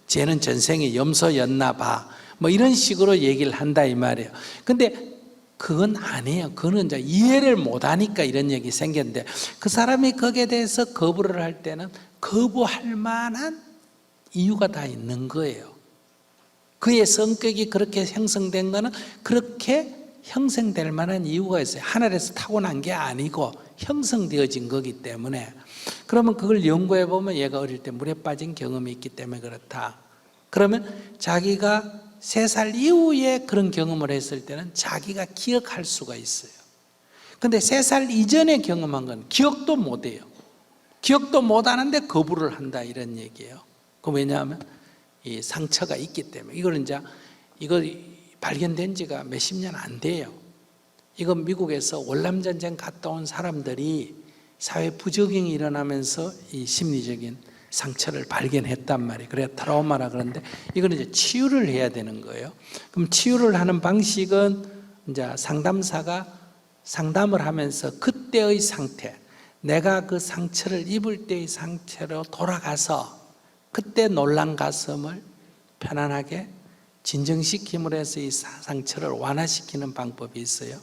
쟤는 전생에 염소였나 봐. 뭐 이런 식으로 얘기를 한다 이 말이에요. 근데 그건 아니에요. 그거는 이제 이해를 못하니까 이런 얘기 생겼는데 그 사람이 거기에 대해서 거부를 할 때는 거부할 만한 이유가 다 있는 거예요. 그의 성격이 그렇게 형성된 거는 그렇게 형성될 만한 이유가 있어요. 하늘에서 타고난 게 아니고 형성되어진 거기 때문에. 그러면 그걸 연구해 보면 얘가 어릴 때 물에 빠진 경험이 있기 때문에 그렇다. 그러면 자기가 3살 이후에 그런 경험을 했을 때는 자기가 기억할 수가 있어요. 근데 3살 이전에 경험한 건 기억도 못 해요. 기억도 못 하는데 거부를 한다 이런 얘기예요. 그 왜냐하면 이 상처가 있기 때문에. 이걸 이제 이거 발견된 지가 몇십 년 안 돼요. 이건 미국에서 월남전쟁 갔다 온 사람들이 사회 부적응이 일어나면서 이 심리적인 상처를 발견했단 말이에요. 그래야 트라우마라 그러는데 이거는 이제 치유를 해야 되는 거예요. 그럼 치유를 하는 방식은 이제 상담사가 상담을 하면서 그때의 상태, 내가 그 상처를 입을 때의 상태로 돌아가서 그때 놀란 가슴을 편안하게 진정시킴으로 해서 이 상처를 완화시키는 방법이 있어요.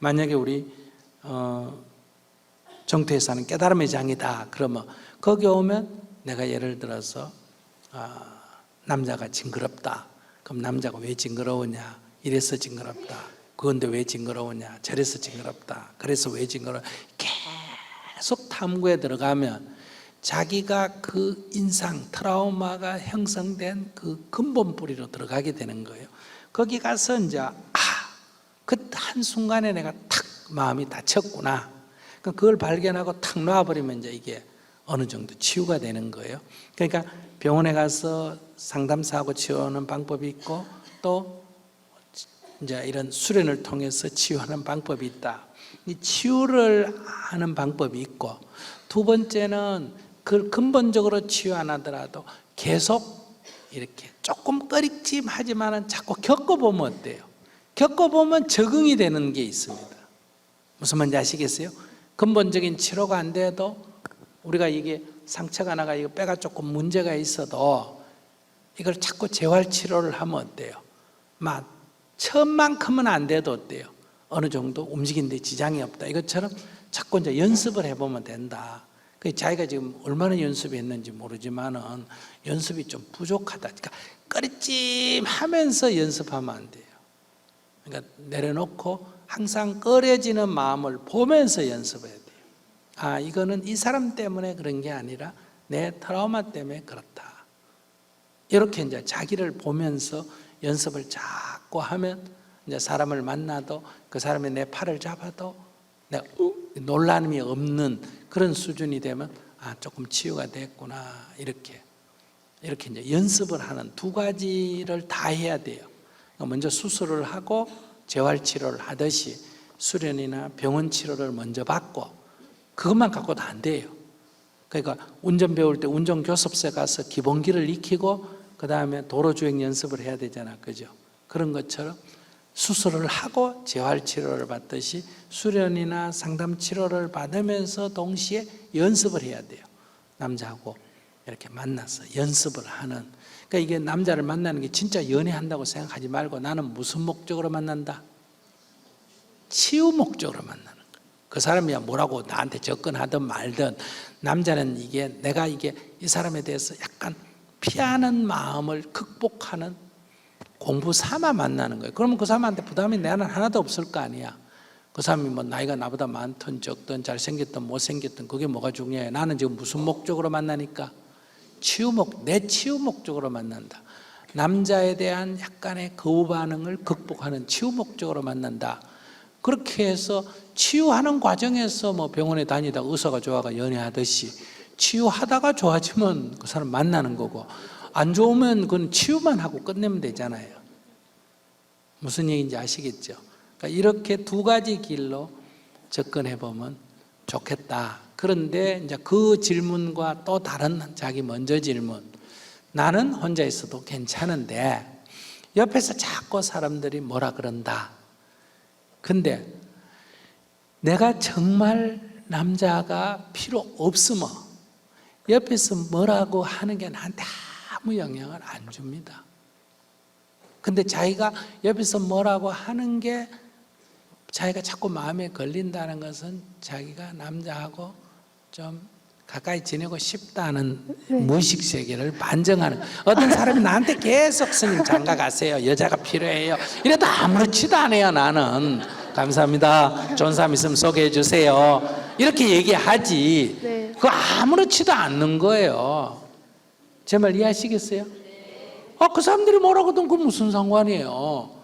만약에 우리 정토에서 하는 깨달음의 장이다 그러면 거기 오면 내가 예를 들어서 남자가 징그럽다. 그럼 남자가 왜 징그러우냐? 이래서 징그럽다. 그런데 왜 징그러우냐? 저래서 징그럽다. 그래서 왜 징그러워? 계속 탐구에 들어가면 자기가 그 인상, 트라우마가 형성된 그 근본 뿌리로 들어가게 되는 거예요. 거기 가서 이제 그 한순간에 내가 탁 마음이 다쳤구나. 그걸 발견하고 탁 놔버리면 이제 이게 어느 정도 치유가 되는 거예요. 그러니까 병원에 가서 상담사하고 치유하는 방법이 있고 또 이제 이런 수련을 통해서 치유하는 방법이 있다. 이 치유를 하는 방법이 있고 두 번째는 그걸 근본적으로 치유 안 하더라도 계속 이렇게 조금 꺼리찜하지만은 자꾸 겪어보면 어때요? 겪어보면 적응이 되는 게 있습니다. 무슨 말인지 아시겠어요? 근본적인 치료가 안 돼도 우리가 이게 상처가 나가 이거 뼈가 조금 문제가 있어도 이걸 자꾸 재활 치료를 하면 어때요? 막 처음만큼은 안 돼도 어때요? 어느 정도 움직이는데 지장이 없다. 이것처럼 자꾸 이제 연습을 해보면 된다. 자기가 지금 얼마나 연습했는지 모르지만은 연습이 좀 부족하다. 그러니까 꺼리찜하면서 연습하면 안 돼요. 그러니까 내려놓고 항상 꺼려지는 마음을 보면서 연습해야 돼요. 이거는 이 사람 때문에 그런 게 아니라 내 트라우마 때문에 그렇다. 이렇게 이제 자기를 보면서 연습을 자꾸 하면 이제 사람을 만나도 그 사람이 내 팔을 잡아도 내가 놀람이 없는 그런 수준이 되면 조금 치유가 됐구나. 이렇게 이제 연습을 하는 두 가지를 다 해야 돼요. 먼저 수술을 하고 재활 치료를 하듯이 수련이나 병원 치료를 먼저 받고 그것만 갖고도 안 돼요. 그러니까 운전 배울 때 운전교습소에 가서 기본기를 익히고 그 다음에 도로주행 연습을 해야 되잖아. 그죠? 그런 것처럼 수술을 하고 재활치료를 받듯이 수련이나 상담치료를 받으면서 동시에 연습을 해야 돼요. 남자하고 이렇게 만나서 연습을 하는. 그러니까 이게 남자를 만나는 게 진짜 연애한다고 생각하지 말고 나는 무슨 목적으로 만난다? 치유 목적으로 만나는 거예요. 그 사람이 뭐라고 나한테 접근하든 말든 남자는 이게 내가 이게 이 사람에 대해서 약간 피하는 마음을 극복하는 공부 삼아 만나는 거예요. 그러면 그 사람한테 부담이 나는 하나도 없을 거 아니야. 그 사람이 뭐 나이가 나보다 많든 적든 잘생겼든 못생겼든 그게 뭐가 중요해. 나는 지금 무슨 목적으로 만나니까? 내 치유 목적으로 만난다. 남자에 대한 약간의 거부 반응을 극복하는 치유 목적으로 만난다. 그렇게 해서 치유하는 과정에서 뭐 병원에 다니다 의사가 좋아가 연애하듯이 치유하다가 좋아지면 그 사람 만나는 거고, 안 좋으면 그건 치유만 하고 끝내면 되잖아요. 무슨 얘기인지 아시겠죠? 그러니까 이렇게 두 가지 길로 접근해 보면 좋겠다. 그런데 이제 그 질문과 또 다른 자기 먼저 질문. 나는 혼자 있어도 괜찮은데 옆에서 자꾸 사람들이 뭐라 그런다. 근데 내가 정말 남자가 필요 없으면 옆에서 뭐라고 하는 게 나한테 아무 영향을 안 줍니다. 근데 자기가 옆에서 뭐라고 하는 게 자기가 자꾸 마음에 걸린다는 것은 자기가 남자하고 좀 가까이 지내고 싶다는 무의식 세계를 반증하는. 어떤 사람이 나한테 계속 스님 장가 가세요, 여자가 필요해요, 이래도 아무렇지도 않아요. 나는 감사합니다, 좋은 사람 있으면 소개해 주세요, 이렇게 얘기하지. 네. 그거 아무렇지도 않는 거예요. 제 말 이해하시겠어요? 그 사람들이 뭐라고 하든 그 무슨 상관이에요.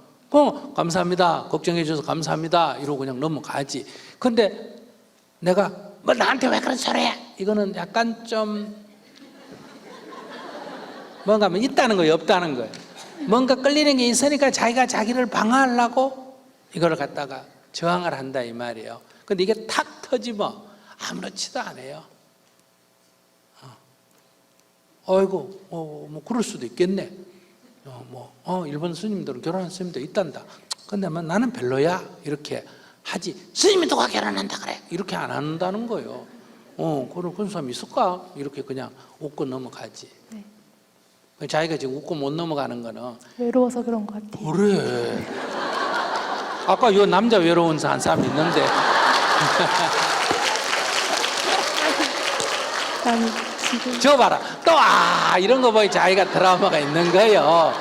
감사합니다, 걱정해 주셔서 감사합니다, 이러고 그냥 넘어가지. 근데 내가 뭐 나한테 왜 그런 소리 해? 이거는 약간 좀 뭔가 있다는 거예요, 없다는 거예요. 뭔가 끌리는 게 있으니까 자기가 자기를 방어하려고 이걸 갖다가 저항을 한다 이 말이에요. 근데 이게 탁 터지면 아무렇지도 않아요. 아이고, 뭐 그럴 수도 있겠네. 일본 스님들은 결혼한 스님도 있단다. 근데 뭐 나는 별로야, 이렇게 하지. 스님이 누가 결혼한다 그래? 이렇게 안 한다는 거예요. 그런 사람 있을까? 이렇게 그냥 웃고 넘어가지. 네. 자기가 지금 웃고 못 넘어가는 거는 외로워서 그런 것 같아요. 그래. 아까 이 남자 외로운 한 사람 있는데. 아니, 지금 저 봐라. 또 이런 거 보니 자기가 트라우마가 있는 거예요.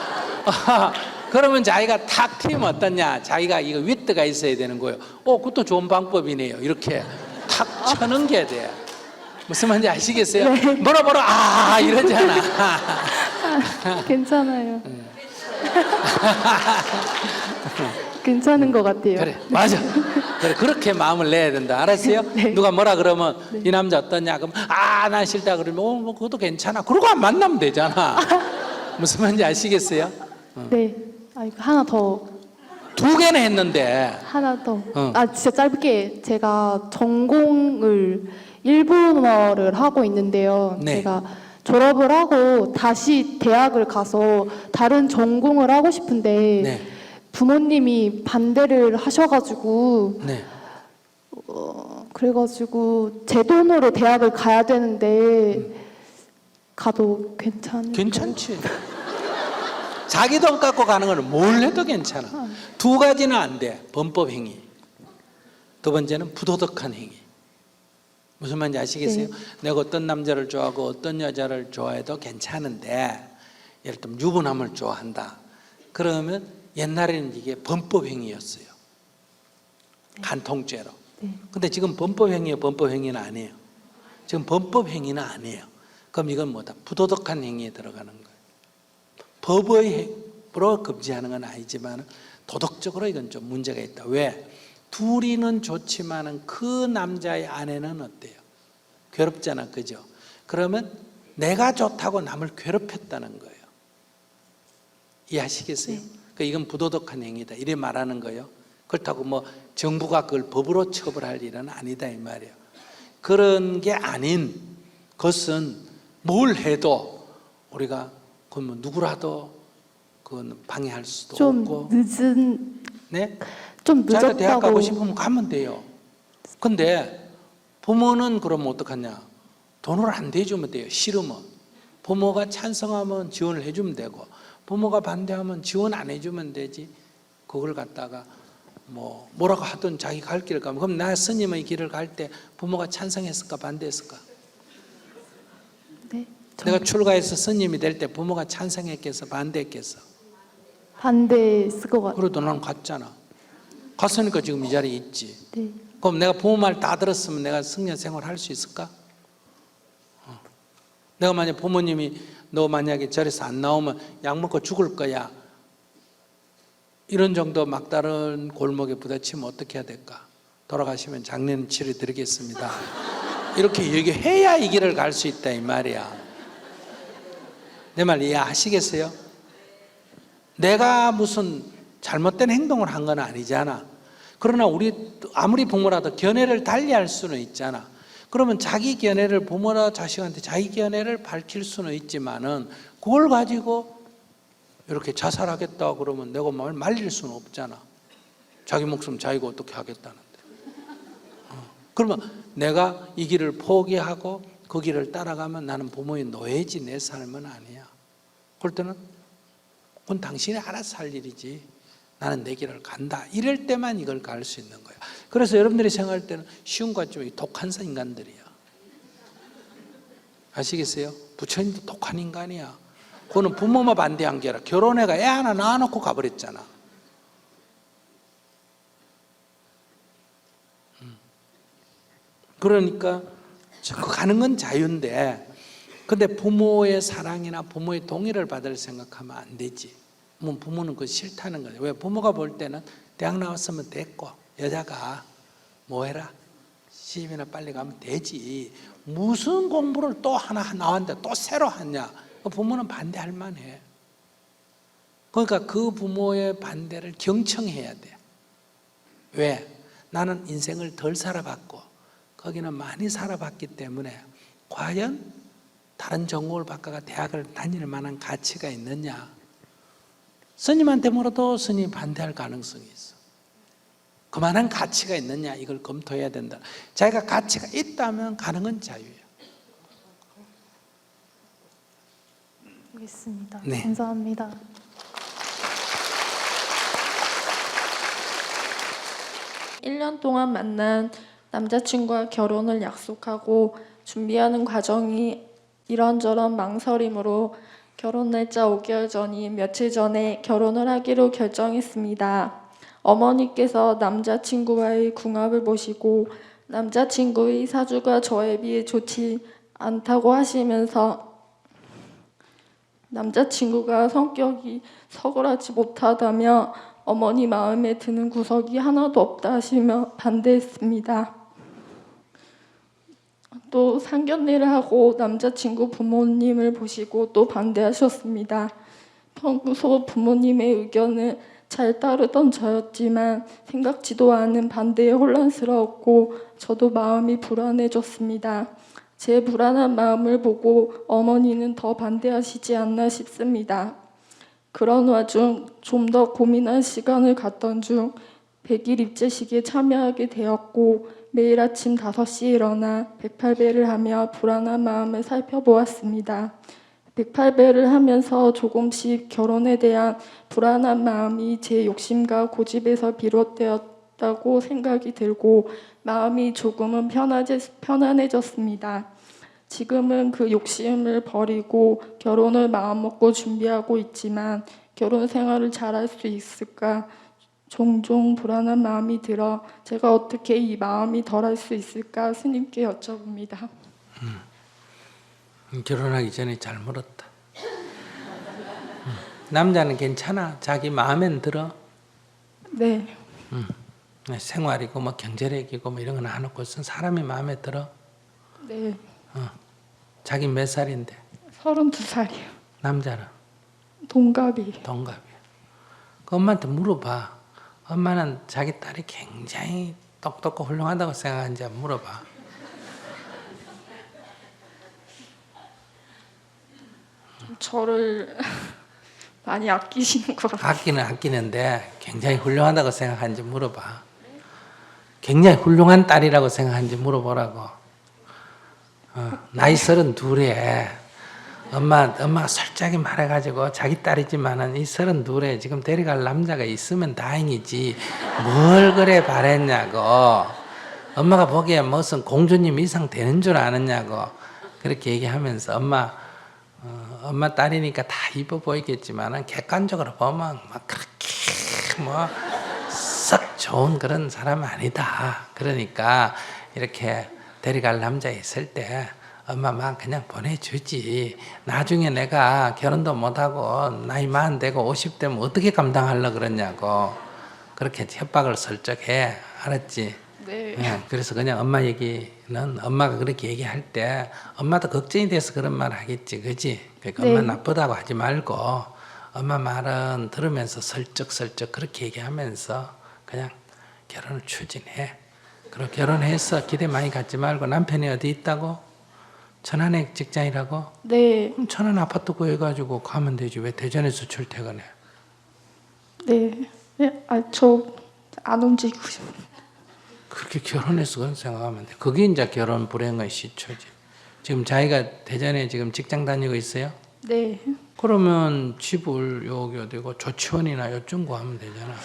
그러면 자기가 탁 튀면 어떠냐? 자기가 이거 위트가 있어야 되는 거예요. 그것도 좋은 방법이네요. 이렇게 탁 쳐는 게 돼. 무슨 말인지 아시겠어요? 네. 뭐라 이러잖아. 괜찮아요. 괜찮은 것 같아요. 그래, 맞아. 그래, 그렇게 마음을 내야 된다. 알았어요? 네. 누가 뭐라 그러면 이 남자 어떠냐? 그러면 난 싫다 그러면 뭐 그것도 괜찮아. 그러고 안 만나면 되잖아. 무슨 말인지 아시겠어요? 네. 하나 더. 2개나 했는데. 하나 더. 어. 진짜 짧게. 제가 전공을 일본어를 하고 있는데요. 네. 제가 졸업을 하고 다시 대학을 가서 다른 전공을 하고 싶은데 네. 부모님이 반대를 하셔가지고 네. 그래가지고 제 돈으로 대학을 가야 되는데 가도 괜찮지. 자기 돈 갖고 가는 거는 뭘 해도 괜찮아. 2가지는 안 돼. 범법 행위. 2번째는 부도덕한 행위. 무슨 말인지 아시겠어요? 네. 내가 어떤 남자를 좋아하고 어떤 여자를 좋아해도 괜찮은데, 예를 들면 유부남을 좋아한다. 그러면 옛날에는 이게 범법 행위였어요. 간통죄로. 네. 근데 지금 범법 행위예요, 범법 행위는 아니에요. 지금 범법 행위는 아니에요. 그럼 이건 뭐다? 부도덕한 행위에 들어가는 거예요. 법으로 금지하는 건 아니지만 도덕적으로 이건 좀 문제가 있다. 왜? 둘이는 좋지만은 그 남자의 아내는 어때요? 괴롭잖아, 그죠? 그러면 내가 좋다고 남을 괴롭혔다는 거예요. 이해하시겠어요? 네. 그러니까 이건 부도덕한 행위다, 이래 말하는 거예요. 그렇다고 뭐 정부가 그걸 법으로 처벌할 일은 아니다 이 말이에요. 그런 게 아닌 것은 뭘 해도 우리가 뭐 누구라도 그건 방해할 수도 좀 없고. 늦은 네? 좀 자기가 대학 가고 늦었다고. 싶으면 가면 돼요. 근데 부모는 그러면 어떡하냐? 돈을 안 대주면 돼요. 싫으면. 부모가 찬성하면 지원을 해주면 되고, 부모가 반대하면 지원 안 해주면 되지. 그걸 갖다가 뭐라고 하든 자기 갈 길을 가면, 그럼 나 스님의 길을 갈 때 부모가 찬성했을까 반대했을까? 네. 내가 출가해서 스님이 될 때 부모가 찬성했겠어 반대했겠어? 반대했을 것 같아요. 그래도 나는 갔잖아. 갔으니까 지금 이 자리에 있지. 네. 그럼 내가 부모 말 다 들었으면 내가 승려 생활 할 수 있을까? 내가 만약 부모님이 너 만약에 절에서 안 나오면 약 먹고 죽을 거야, 이런 정도 막다른 골목에 부딪히면 어떻게 해야 될까? 돌아가시면 장례는 치러드리겠습니다. 이렇게 얘기해야 이 길을 갈 수 있다 이 말이야. 내 말 이해하시겠어요? 내가 무슨 잘못된 행동을 한 건 아니잖아. 그러나 우리 아무리 부모라도 견해를 달리할 수는 있잖아. 그러면 자기 견해를 부모나 자식한테 자기 견해를 밝힐 수는 있지만은 그걸 가지고 이렇게 자살하겠다 그러면 내가 말 말릴 수는 없잖아. 자기 목숨 자기가 어떻게 하겠다는데. 그러면 내가 이 길을 포기하고 그 길을 따라가면 나는 부모의 노예지 내 삶은 아니야. 그럴 때는 그건 당신이 알아서 할 일이지. 나는 내 길을 간다. 이럴 때만 이걸 갈 수 있는 거야. 그래서 여러분들이 생각할 때는 쉬운 것 좀 독한 인간들이야. 아시겠어요? 부처님도 독한 인간이야. 그거는 부모만 반대한 게 아니라 결혼해가 애 하나 낳아놓고 가버렸잖아. 그러니까 가는 건 자유인데, 근데 부모의 사랑이나 부모의 동의를 받을 생각하면 안 되지. 부모는 그거 싫다는 거죠. 왜? 부모가 볼 때는 대학 나왔으면 됐고 여자가 뭐 해라, 시집이나 빨리 가면 되지. 무슨 공부를 또 하나 나왔는데 또 새로 하냐. 부모는 반대할 만해. 그러니까 그 부모의 반대를 경청해야 돼. 왜? 나는 인생을 덜 살아봤고 거기는 많이 살아봤기 때문에 과연 다른 전공을 바꿔가 대학을 다닐 만한 가치가 있느냐. 스님한테 물어도 스님이 반대할 가능성이 있어. 그만한 가치가 있느냐, 이걸 검토해야 된다. 자기가 가치가 있다면 가는 건 자유예요. 알겠습니다. 네. 감사합니다. 일 년 동안 만난 남자친구와 결혼을 약속하고 준비하는 과정이 이런저런 망설임으로 결혼 날짜 5개월 전인 며칠 전에 결혼을 하기로 결정했습니다. 어머니께서 남자친구와의 궁합을 보시고 남자친구의 사주가 저에 비해 좋지 않다고 하시면서 남자친구가 성격이 서글하지 못하다며 어머니 마음에 드는 구석이 하나도 없다 하시며 반대했습니다. 또 상견례를 하고 남자친구 부모님을 보시고 또 반대하셨습니다. 평소 부모님의 의견을 잘 따르던 저였지만 생각지도 않은 반대에 혼란스러웠고 저도 마음이 불안해졌습니다. 제 불안한 마음을 보고 어머니는 더 반대하시지 않나 싶습니다. 그런 와중 좀 더 고민할 시간을 갖던 중 100일 입제식에 참여하게 되었고 매일 아침 5시에 일어나 108배를 하며 불안한 마음을 살펴보았습니다. 108배를 하면서 조금씩 결혼에 대한 불안한 마음이 제 욕심과 고집에서 비롯되었다고 생각이 들고 마음이 조금은 편안해졌습니다. 지금은 그 욕심을 버리고 결혼을 마음먹고 준비하고 있지만 결혼 생활을 잘할 수 있을까 종종 불안한 마음이 들어 제가 어떻게 이 마음이 덜할 수 있을까 스님께 여쭤봅니다. 결혼하기 전에 잘 물었다. 남자는 괜찮아? 자기 마음엔 들어? 네, 생활이고 뭐 경제력이고 뭐 이런 건 안 놓고선 사람이 마음에 들어? 네, 자기 몇 살인데? 32살이요. 남자는? 동갑이. 동갑이야. 그 엄마한테 물어봐. 엄마는 자기 딸이 굉장히 똑똑하고 훌륭하다고 생각하는지 한번 물어봐. 저를 많이 아끼시는 것 같아요. 아끼는데 굉장히 훌륭하다고 생각하는지 물어봐. 굉장히 훌륭한 딸이라고 생각하는지 물어보라고. 나이 32에 엄마가 솔직하게 말해가지고 자기 딸이지만은 이 32에 지금 데려갈 남자가 있으면 다행이지 뭘 그래 바랬냐고. 엄마가 보기에 무슨 공주님 이상 되는 줄 아느냐고 그렇게 얘기하면서 엄마 딸이니까 다 이뻐 보이겠지만은 객관적으로 보면 막 그렇게 뭐 썩 좋은 그런 사람 아니다. 그러니까 이렇게 데려갈 남자 있을 때 엄마만 그냥 보내주지. 나중에 내가 결혼도 못하고 나이 40 되고 50 되면 어떻게 감당하려고 그러냐고. 그렇게 협박을 설득해. 알았지? 네. 그래서 그냥 엄마 얘기는 엄마가 그렇게 얘기할 때 엄마도 걱정이 돼서 그런 말 하겠지. 그지? 그러니까 엄마 나쁘다고 하지 말고 엄마 말은 들으면서 슬쩍슬쩍 그렇게 얘기하면서 그냥 결혼을 추진해. 그리고 결혼해서 기대 많이 갖지 말고 남편이 어디 있다고? 천안에 직장이라고? 네. 그럼 천안 아파트 구해가지고 가면 되지. 왜 대전에서 출퇴근해? 네. 저 안 움직이고 싶어요. 그렇게 결혼해서 그런 생각하면 돼. 그게 이제 결혼 불행의 시초지. 지금 자기가 대전에 지금 직장 다니고 있어요? 네. 그러면 집을 여기 어디고 조치원이나 요쯤 구하면 되잖아.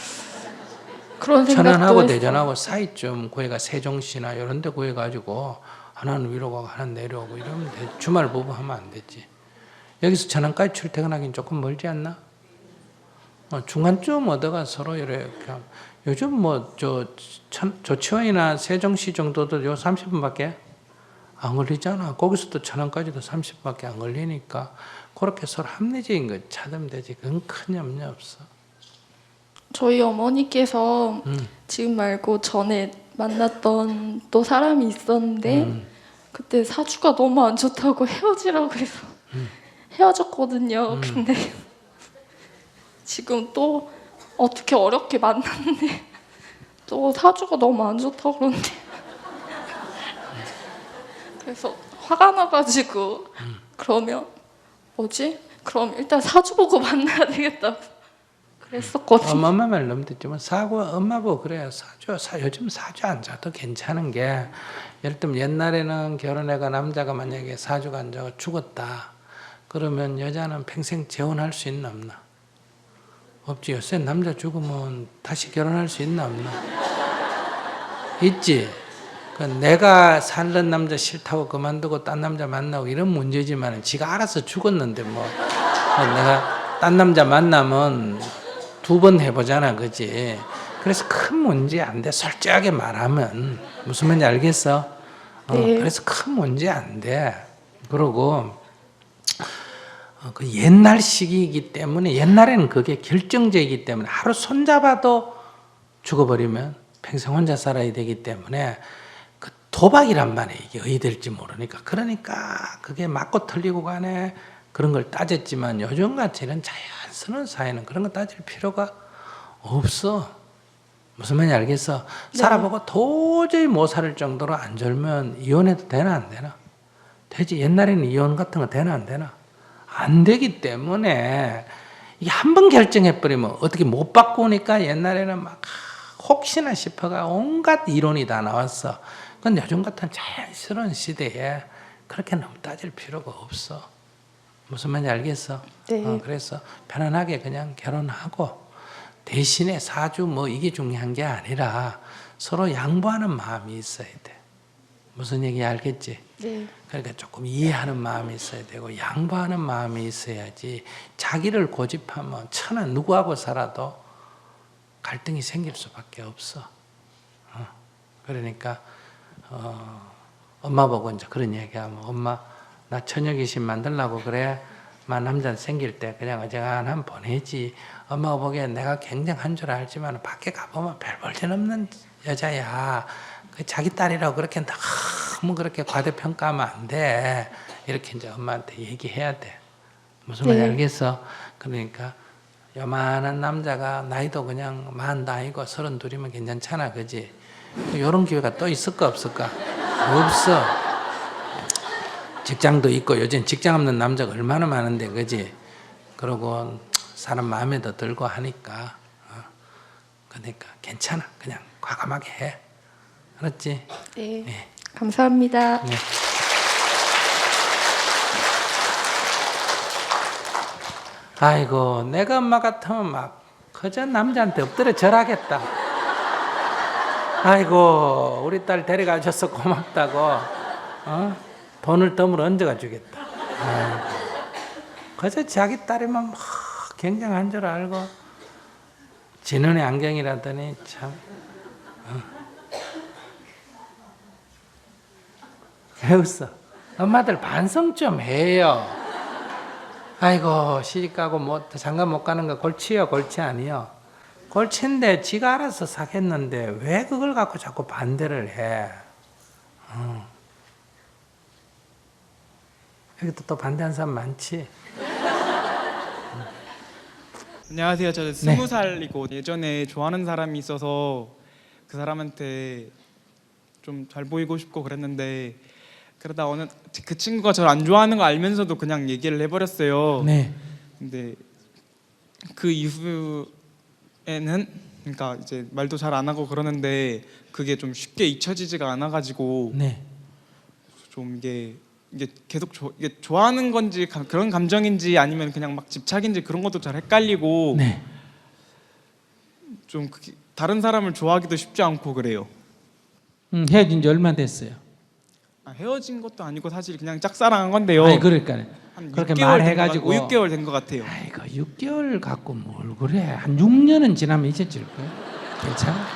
그런 생각도 천안하고 했어요. 대전하고 사이쯤 구해가 세종시나 이런 데 구해가지고 하나는 위로 가고 하나는 내려오고 이러면 돼. 주말 부부 하면 안 되지. 여기서 천안까지 출퇴근하기는 조금 멀지 않나? 중간쯤 얻어가 서로 이렇게 요즘 뭐 조치원이나 세종시 정도도 요 30분밖에 안 걸리잖아. 거기서도 천안까지도 30분밖에 안 걸리니까 그렇게 서로 합리적인 거 찾으면 되지. 그건 큰 염려 없어. 저희 어머니께서 지금 말고 전에 만났던 또 사람이 있었는데 그때 사주가 너무 안 좋다고 헤어지라고 해서 헤어졌거든요. 근데 지금 또 어떻게 어렵게 만났는데 또 사주가 너무 안 좋다고 그러는데 그래서 화가 나가지고 그러면 뭐지? 그럼 일단 사주 보고 만나야 되겠다고 그랬었거든요. 엄마 말 너무 듣지만 사고 엄마 보고 그래요. 요즘 사주 안 좋아도 괜찮은 게 예를 들면 옛날에는 결혼해가 남자가 만약에 사주가 안 좋아 죽었다. 그러면 여자는 평생 재혼할 수 있나 없나? 없지. 요새 남자 죽으면 다시 결혼할 수 있나 없나? 있지. 그 내가 살던 남자 싫다고 그만두고 딴 남자 만나고 이런 문제지만 지가 알아서 죽었는데 뭐 내가 딴 남자 만나면 2번 해보잖아. 그지? 그래서 큰 문제 안 돼. 솔직하게 말하면 무슨 말인지 알겠어? 네. 그래서 큰 문제 안 돼. 그러고 그 옛날 시기이기 때문에 옛날에는 그게 결정적이기 때문에 하루 손잡아도 죽어버리면 평생 혼자 살아야 되기 때문에 그 도박이란 말이에요. 이게 어디 될지 모르니까. 그러니까 그게 맞고 틀리고 간에 그런 걸 따졌지만 요즘같이 이런 자연스러운 사회는 그런 거 따질 필요가 없어. 무슨 말인지 알겠어? 네. 살아보고 도저히 못 살 정도로 안 졸면 이혼해도 되나 안 되나? 되지. 옛날에는 이혼 같은 거 되나 안 되나? 안 되기 때문에 이게 한 번 결정해버리면 어떻게 못 바꾸니까 옛날에는 막 혹시나 싶어가 온갖 이론이 다 나왔어. 근데 요즘 같은 자연스러운 시대에 그렇게 너무 따질 필요가 없어. 무슨 말인지 알겠어? 네. 그래서 편안하게 그냥 결혼하고 대신에 사주 뭐 이게 중요한 게 아니라 서로 양보하는 마음이 있어야 돼. 무슨 얘기 알겠지? 네. 그러니까 조금 이해하는 마음이 있어야 되고 양보하는 마음이 있어야지 자기를 고집하면 천한 누구하고 살아도 갈등이 생길 수밖에 없어. 그러니까 엄마 보고 이제 그런 얘기하면 엄마 나 처녀 귀신 만들려고 그래. 만 남자 생길 때 그냥 어지간하면 보내지. 엄마가 보기엔 내가 굉장한 줄 알지만 밖에 가보면 별 볼 일 없는 여자야. 그 자기 딸이라고 그렇게 너무 그렇게 과대평가하면 안 돼. 이렇게 이제 엄마한테 얘기해야 돼. 무슨 말인지 네. 알겠어? 그러니까 요만한 남자가 나이도 그냥 40 나이고 32이면 괜찮잖아. 그지? 이런 기회가 또 있을까 없을까? 없어. 직장도 있고 요즘 직장 없는 남자가 얼마나 많은데. 그지? 그러고 사람 마음에도 들고 하니까 그러니까 괜찮아. 그냥 과감하게 해. 알았지? 네. 네. 감사합니다. 네. 아이고 내가 엄마 같으면 막 그저 남자한테 엎드려 절하겠다. 아이고 우리 딸 데려가 줘서 고맙다고 돈을 덤으로 얹어가 주겠다. 그저 자기 딸이면 막 굉장한 줄 알고 제 눈에 안경이라더니 참. 왜 웃어? 엄마들 반성 좀 해요. 아이고 시집가고 뭐 장가 못 가는 거 골치요 골치 아니요. 골치인데 지가 알아서 사겠는데 왜 그걸 갖고 자꾸 반대를 해? 여기 또 반대하는 사람 많지? 안녕하세요. 저 20살이고 예전에 좋아하는 사람이 있어서 그 사람한테 좀 잘 보이고 싶고 그랬는데 그러다 어느 그 친구가 저를 안 좋아하는 거 알면서도 그냥 얘기를 해버렸어요. 네. 근데 그 이후에는 그러니까 이제 말도 잘 안 하고 그러는데 그게 좀 쉽게 잊혀지지가 않아가지고 네. 좀 이게 계속 이게 좋아하는 건지 그런 감정인지 아니면 그냥 막 집착인지 그런 것도 잘 헷갈리고 네. 좀 다른 사람을 좋아하기도 쉽지 않고 그래요. 헤어진 지 얼마 됐어요? 헤어진 것도 아니고 사실 그냥 짝사랑한 건데요. 아니 그러니까 한 그렇게 6개월 말해가지고 6개월 된 것 같아요. 아이고 6개월 갖고 뭘 그래? 한 6년은 지나면 잊어질 거야. 괜찮아?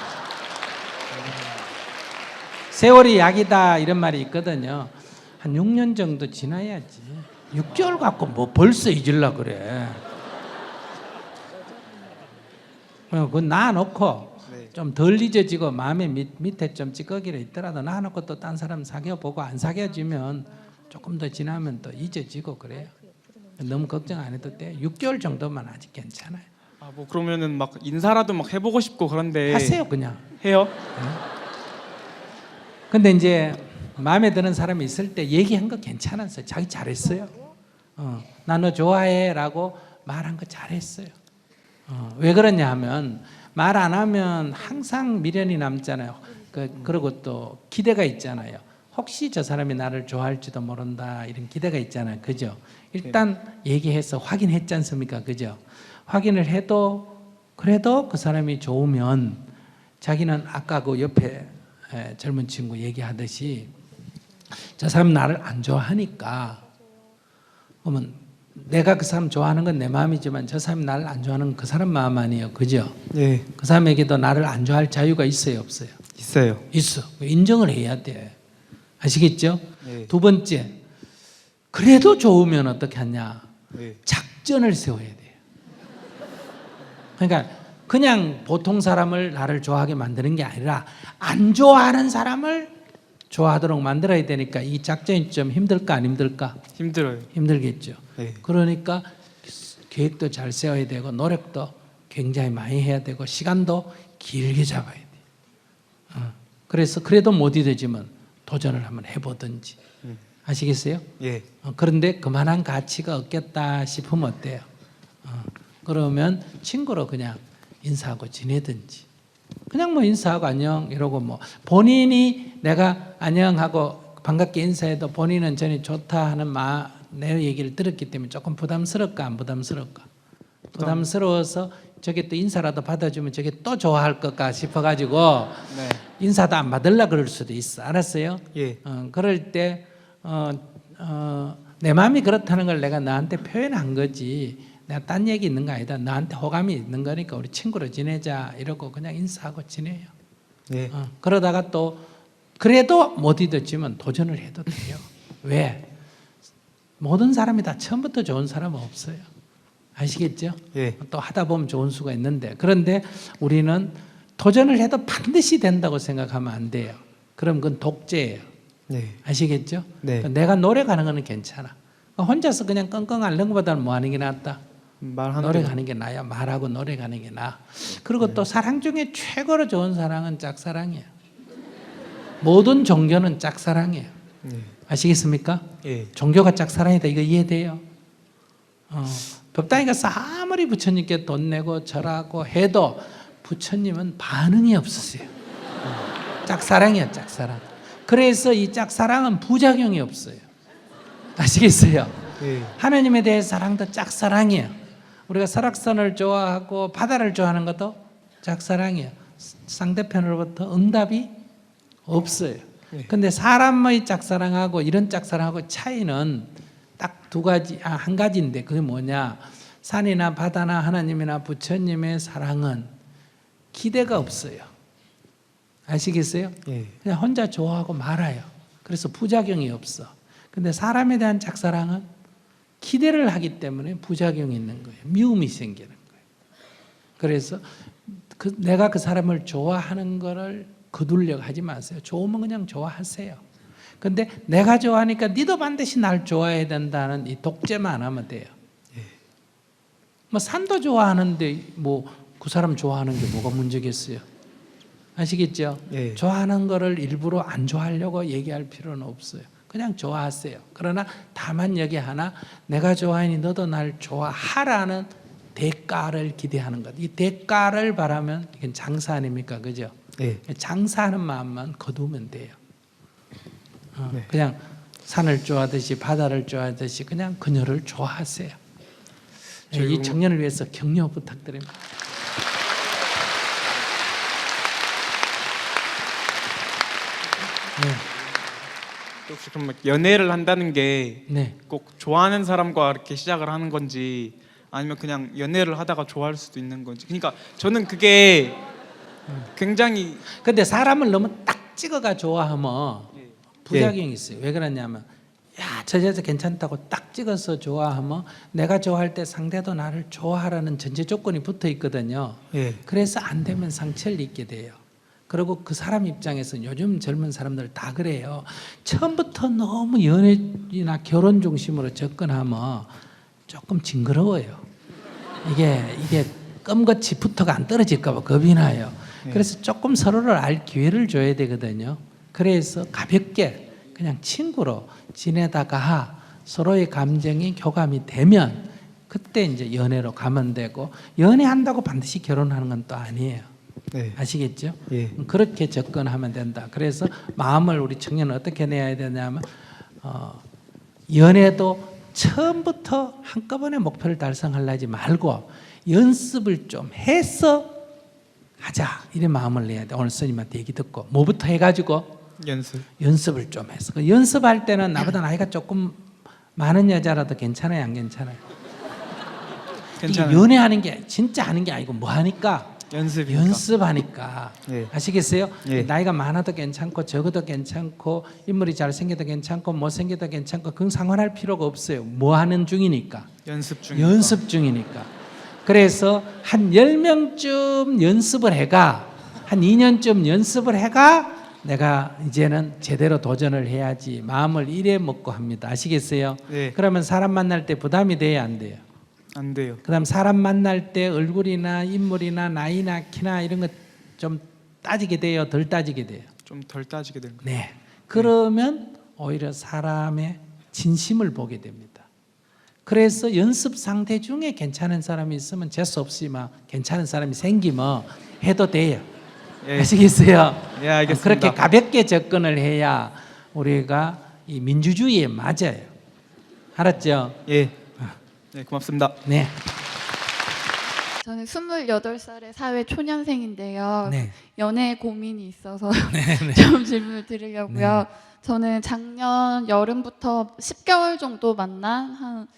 세월이 약이다 이런 말이 있거든요. 한 6년 정도 지나야지. 6개월 갖고 뭐 벌써 잊으려 그래. 그건 놔놓고 네. 좀 덜 잊어지고 마음의 밑에 좀 찌꺼기가 있더라도 놔놓고 또 딴 사람 사귀어보고 안 사귀어지면 조금 더 지나면 또 잊어지고 그래요. 너무 걱정 안 해도 돼. 6개월 정도만 아직 괜찮아요. 뭐 그러면은 막 인사라도 막 해보고 싶고 그런데 하세요 그냥. 해요? 근데 이제 마음에 드는 사람이 있을 때 얘기한 거 괜찮았어요. 자기 잘했어요. 나 너 좋아해라고 말한 거 잘했어요. 왜 그러냐 하면 말 안 하면 항상 미련이 남잖아요. 그리고 또 기대가 있잖아요. 혹시 저 사람이 나를 좋아할지도 모른다 이런 기대가 있잖아요. 그죠? 일단 얘기해서 확인했지 않습니까? 그죠? 확인을 해도 그래도 그 사람이 좋으면 자기는 아까 그 옆에 젊은 친구 얘기하듯이 저 사람 나를 안 좋아하니까 그러면 내가 그 사람 좋아하는 건 내 마음이지만 저 사람이 나를 안 좋아하는 건 그 사람 마음 아니에요. 그죠? 네. 그 사람에게도 나를 안 좋아할 자유가 있어요? 없어요? 있어요. 있어. 인정을 해야 돼. 아시겠죠? 네. 두 번째, 그래도 좋으면 어떻게 하냐? 네. 작전을 세워야 돼요. 그러니까 그냥 보통 사람을 나를 좋아하게 만드는 게 아니라 안 좋아하는 사람을 좋아하도록 만들어야 되니까 이 작전이 좀 힘들까 안 힘들까? 힘들어요. 힘들겠죠. 네. 그러니까 계획도 잘 세워야 되고 노력도 굉장히 많이 해야 되고 시간도 길게 잡아야 돼요. 그래서 그래도 못 이루어지면 도전을 한번 해보든지. 아시겠어요? 예. 그런데 그만한 가치가 없겠다 싶으면 어때요? 그러면 친구로 그냥 인사하고 지내든지. 그냥 뭐 인사하고 안녕 이러고 뭐 본인이 내가 안녕하고 반갑게 인사해도 본인은 전이 좋다 하는 내 얘기를 들었기 때문에 조금 부담스럽까 안 부담스럽까? 부담스러워서 저게 또 인사라도 받아주면 저게 또 좋아할 것까 싶어가지고 네. 인사도 안 받으려 그럴 수도 있어. 알았어요? 예. 그럴 때 내 마음이 그렇다는 걸 내가 너한테 표현한 거지 내가 딴 얘기 있는 거 아니다. 너한테 호감이 있는 거니까 우리 친구로 지내자 이러고 그냥 인사하고 지내요. 예. 그러다가 또 그래도 못 잊어지면 도전을 해도 돼요. 왜? 모든 사람이 다 처음부터 좋은 사람은 없어요. 아시겠죠? 예. 또 하다 보면 좋은 수가 있는데 그런데 우리는 도전을 해도 반드시 된다고 생각하면 안 돼요. 그럼 그건 독재예요. 네. 아시겠죠? 네. 내가 노력하는 거는 괜찮아. 혼자서 그냥 끙끙 앓는 것보다는 뭐 하는 게 낫다? 말하는 노력하는 게 나아요. 말하고 노력하는 게 나아. 그리고 또 사랑 중에 최고로 좋은 사랑은 짝사랑이에요. 모든 종교는 짝사랑이에요. 네. 아시겠습니까? 예. 종교가 짝사랑이다. 이거 이해돼요? 법당에 가서 아무리 부처님께 돈 내고 절하고 해도 부처님은 반응이 없으세요. 짝사랑이야, 짝사랑. 그래서 이 짝사랑은 부작용이 없어요. 아시겠어요? 예. 하나님에 대해 사랑도 짝사랑이에요. 우리가 설악산을 좋아하고 바다를 좋아하는 것도 짝사랑이에요. 상대편으로부터 응답이 없어요. 근데 사람의 짝사랑하고 이런 짝사랑하고 차이는 딱 두 가지, 한 가지인데 그게 뭐냐? 산이나 바다나 하나님이나 부처님의 사랑은 기대가 없어요. 아시겠어요? 예. 그냥 혼자 좋아하고 말아요. 그래서 부작용이 없어. 근데 사람에 대한 짝사랑은 기대를 하기 때문에 부작용이 있는 거예요. 미움이 생기는 거예요. 그래서 내가 그 사람을 좋아하는 거를 거두려고 하지 마세요. 좋으면 그냥 좋아하세요. 근데 내가 좋아하니까 니도 반드시 날 좋아해야 된다는 이 독재만 안 하면 돼요. 뭐 산도 좋아하는데 뭐 그 사람 좋아하는 게 뭐가 문제겠어요? 아시겠죠? 예. 좋아하는 거를 일부러 안 좋아하려고 얘기할 필요는 없어요. 그냥 좋아하세요. 그러나 다만 여기 하나, 내가 좋아하니 너도 날 좋아하라는 대가를 기대하는 것. 이 대가를 바라면 이건 장사 아닙니까? 그죠? 예. 장사하는 마음만 거두면 돼요. 네. 그냥 산을 좋아하듯이 바다를 좋아하듯이 그냥 그녀를 좋아하세요. 이 청년을 위해서 격려 부탁드립니다. 혹시 그럼 연애를 한다는 게 네. 꼭 좋아하는 사람과 이렇게 시작을 하는 건지 아니면 그냥 연애를 하다가 좋아할 수도 있는 건지. 그러니까 저는 그게 굉장히 근데 사람을 너무 딱 찍어가 좋아하면 부작용이 있어요. 왜 그러냐면 야, 저 여자 괜찮다고 딱 찍어서 좋아하면 내가 좋아할 때 상대도 나를 좋아하라는 전제 조건이 붙어 있거든요. 예. 그래서 안 되면 상처를 입게 돼요. 그리고 그 사람 입장에서 요즘 젊은 사람들 다 그래요. 처음부터 너무 연애나 결혼 중심으로 접근하면 조금 징그러워요. 이게 껌같이 붙어가 안 떨어질까 봐 겁이 나요. 그래서 조금 서로를 알 기회를 줘야 되거든요. 그래서 가볍게 그냥 친구로 지내다가 서로의 감정이 교감이 되면 그때 이제 연애로 가면 되고, 연애한다고 반드시 결혼하는 건 또 아니에요. 네. 아시겠죠? 예. 그렇게 접근하면 된다. 그래서 마음을 우리 청년은 어떻게 내야 되냐면 연애도 처음부터 한꺼번에 목표를 달성하려지 말고 연습을 좀 해서 하자, 이런 마음을 내야 돼. 오늘 스님한테 얘기 듣고 뭐부터 해가지고 연습을 좀 해서. 그 연습할 때는 나보다 나이가 조금 많은 여자라도 괜찮아요, 안 괜찮아요? 괜찮아요. 연애하는 게 진짜 하는 게 아니고 뭐 하니까? 연습하니까. 예. 아시겠어요? 예. 나이가 많아도 괜찮고 적어도 괜찮고 인물이 잘생겨도 괜찮고 못생겨도 괜찮고 그건 상관할 필요가 없어요. 뭐 하는 중이니까. 연습 중이니까. 그래서 한 10명쯤 연습을 해가, 한 2년쯤 연습을 해가 내가 이제는 제대로 도전을 해야지 마음을 이래 먹고 합니다. 아시겠어요? 네. 그러면 사람 만날 때 부담이 돼야 안 돼요? 안 돼요. 그다음 사람 만날 때 얼굴이나 인물이나 나이나 키나 이런 거 좀 따지게 돼요? 덜 따지게 돼요? 좀 덜 따지게 되는 거예요. 네. 그러면 오히려 사람의 진심을 보게 됩니다. 그래서 연습 상대 중에 괜찮은 사람이 있으면 재수 없이 막 괜찮은 사람이 생기면 해도 돼요. 예. 아시겠어요? 예, 알겠습니다. 그렇게 가볍게 접근을 해야 우리가 이 민주주의에 맞아요. 알았죠? 예. 네, 고맙습니다. 네. 저는 28살의 사회 초년생인데요. 네. 연애 고민이 있어서 좀 질문을 드리려고요. 저는 작년 여름부터 10개월 정도 만난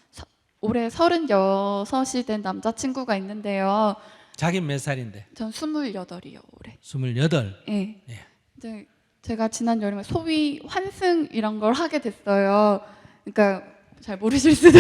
올해 36이 된 남자친구가 있는데요. 자긴 몇 살인데? 전 28이요, 올해. 28. 네. 네. 이제 제가 지난 여름에 소위 환승 이런 걸 하게 됐어요. 그러니까 잘 모르실 수도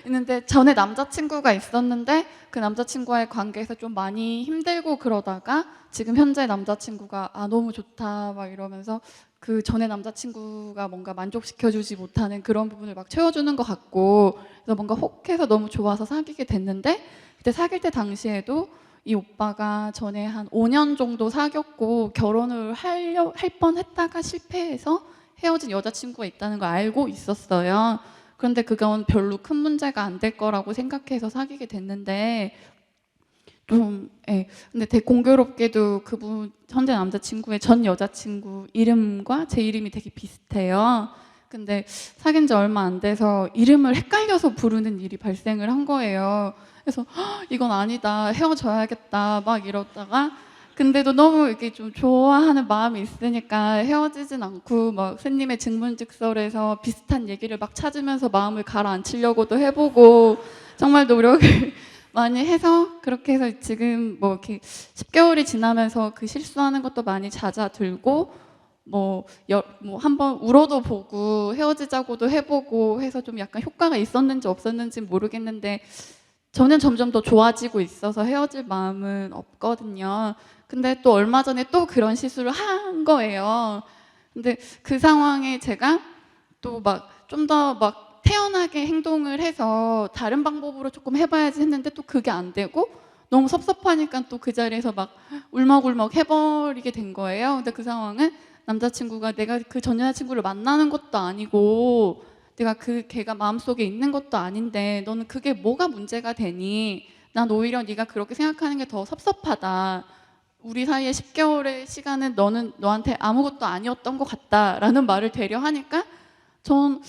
있는데 전에 남자친구가 있었는데 그 남자친구와의 관계에서 좀 많이 힘들고 그러다가 지금 현재 남자친구가 너무 좋다 막 이러면서 그 전에 남자친구가 뭔가 만족시켜주지 못하는 그런 부분을 막 채워주는 것 같고, 그래서 뭔가 혹해서 너무 좋아서 사귀게 됐는데, 그때 사귈 때 당시에도 이 오빠가 전에 한 5년 정도 사귀었고 결혼을 할 뻔했다가 실패해서 헤어진 여자친구가 있다는 걸 알고 있었어요. 그런데 그건 별로 큰 문제가 안 될 거라고 생각해서 사귀게 됐는데 근데 되게 공교롭게도 그분 현재 남자친구의 전 여자친구 이름과 제 이름이 되게 비슷해요. 근데 사귄 지 얼마 안 돼서 이름을 헷갈려서 부르는 일이 발생을 한 거예요. 그래서 이건 아니다, 헤어져야겠다 막 이러다가, 근데도 너무 이렇게 좀 좋아하는 마음이 있으니까 헤어지진 않고 막 스님의 증문즉설에서 비슷한 얘기를 막 찾으면서 마음을 가라앉히려고도 해보고 정말 노력을 많이 해서 그렇게 해서 지금 뭐 이렇게 10개월이 지나면서 그 실수하는 것도 많이 잦아들고 뭐 한번 울어도 보고 헤어지자고도 해보고 해서 좀 약간 효과가 있었는지 없었는지 모르겠는데 저는 점점 더 좋아지고 있어서 헤어질 마음은 없거든요. 근데 또 얼마 전에 또 그런 실수를 한 거예요. 근데 그 상황에 제가 또 막 좀 더 막 태연하게 행동을 해서 다른 방법으로 조금 해봐야지 했는데 또 그게 안 되고 너무 섭섭하니까 또 그 자리에서 막 울먹울먹 해버리게 된 거예요. 근데 그 상황은 남자친구가 내가 그 전 여자친구를 만나는 것도 아니고 내가 걔가 마음속에 있는 것도 아닌데 너는 그게 뭐가 문제가 되니? 난 오히려 네가 그렇게 생각하는 게 더 섭섭하다. 우리 사이에 10개월의 시간은 너는 너한테 아무것도 아니었던 것 같다라는 말을 되려 하니까 전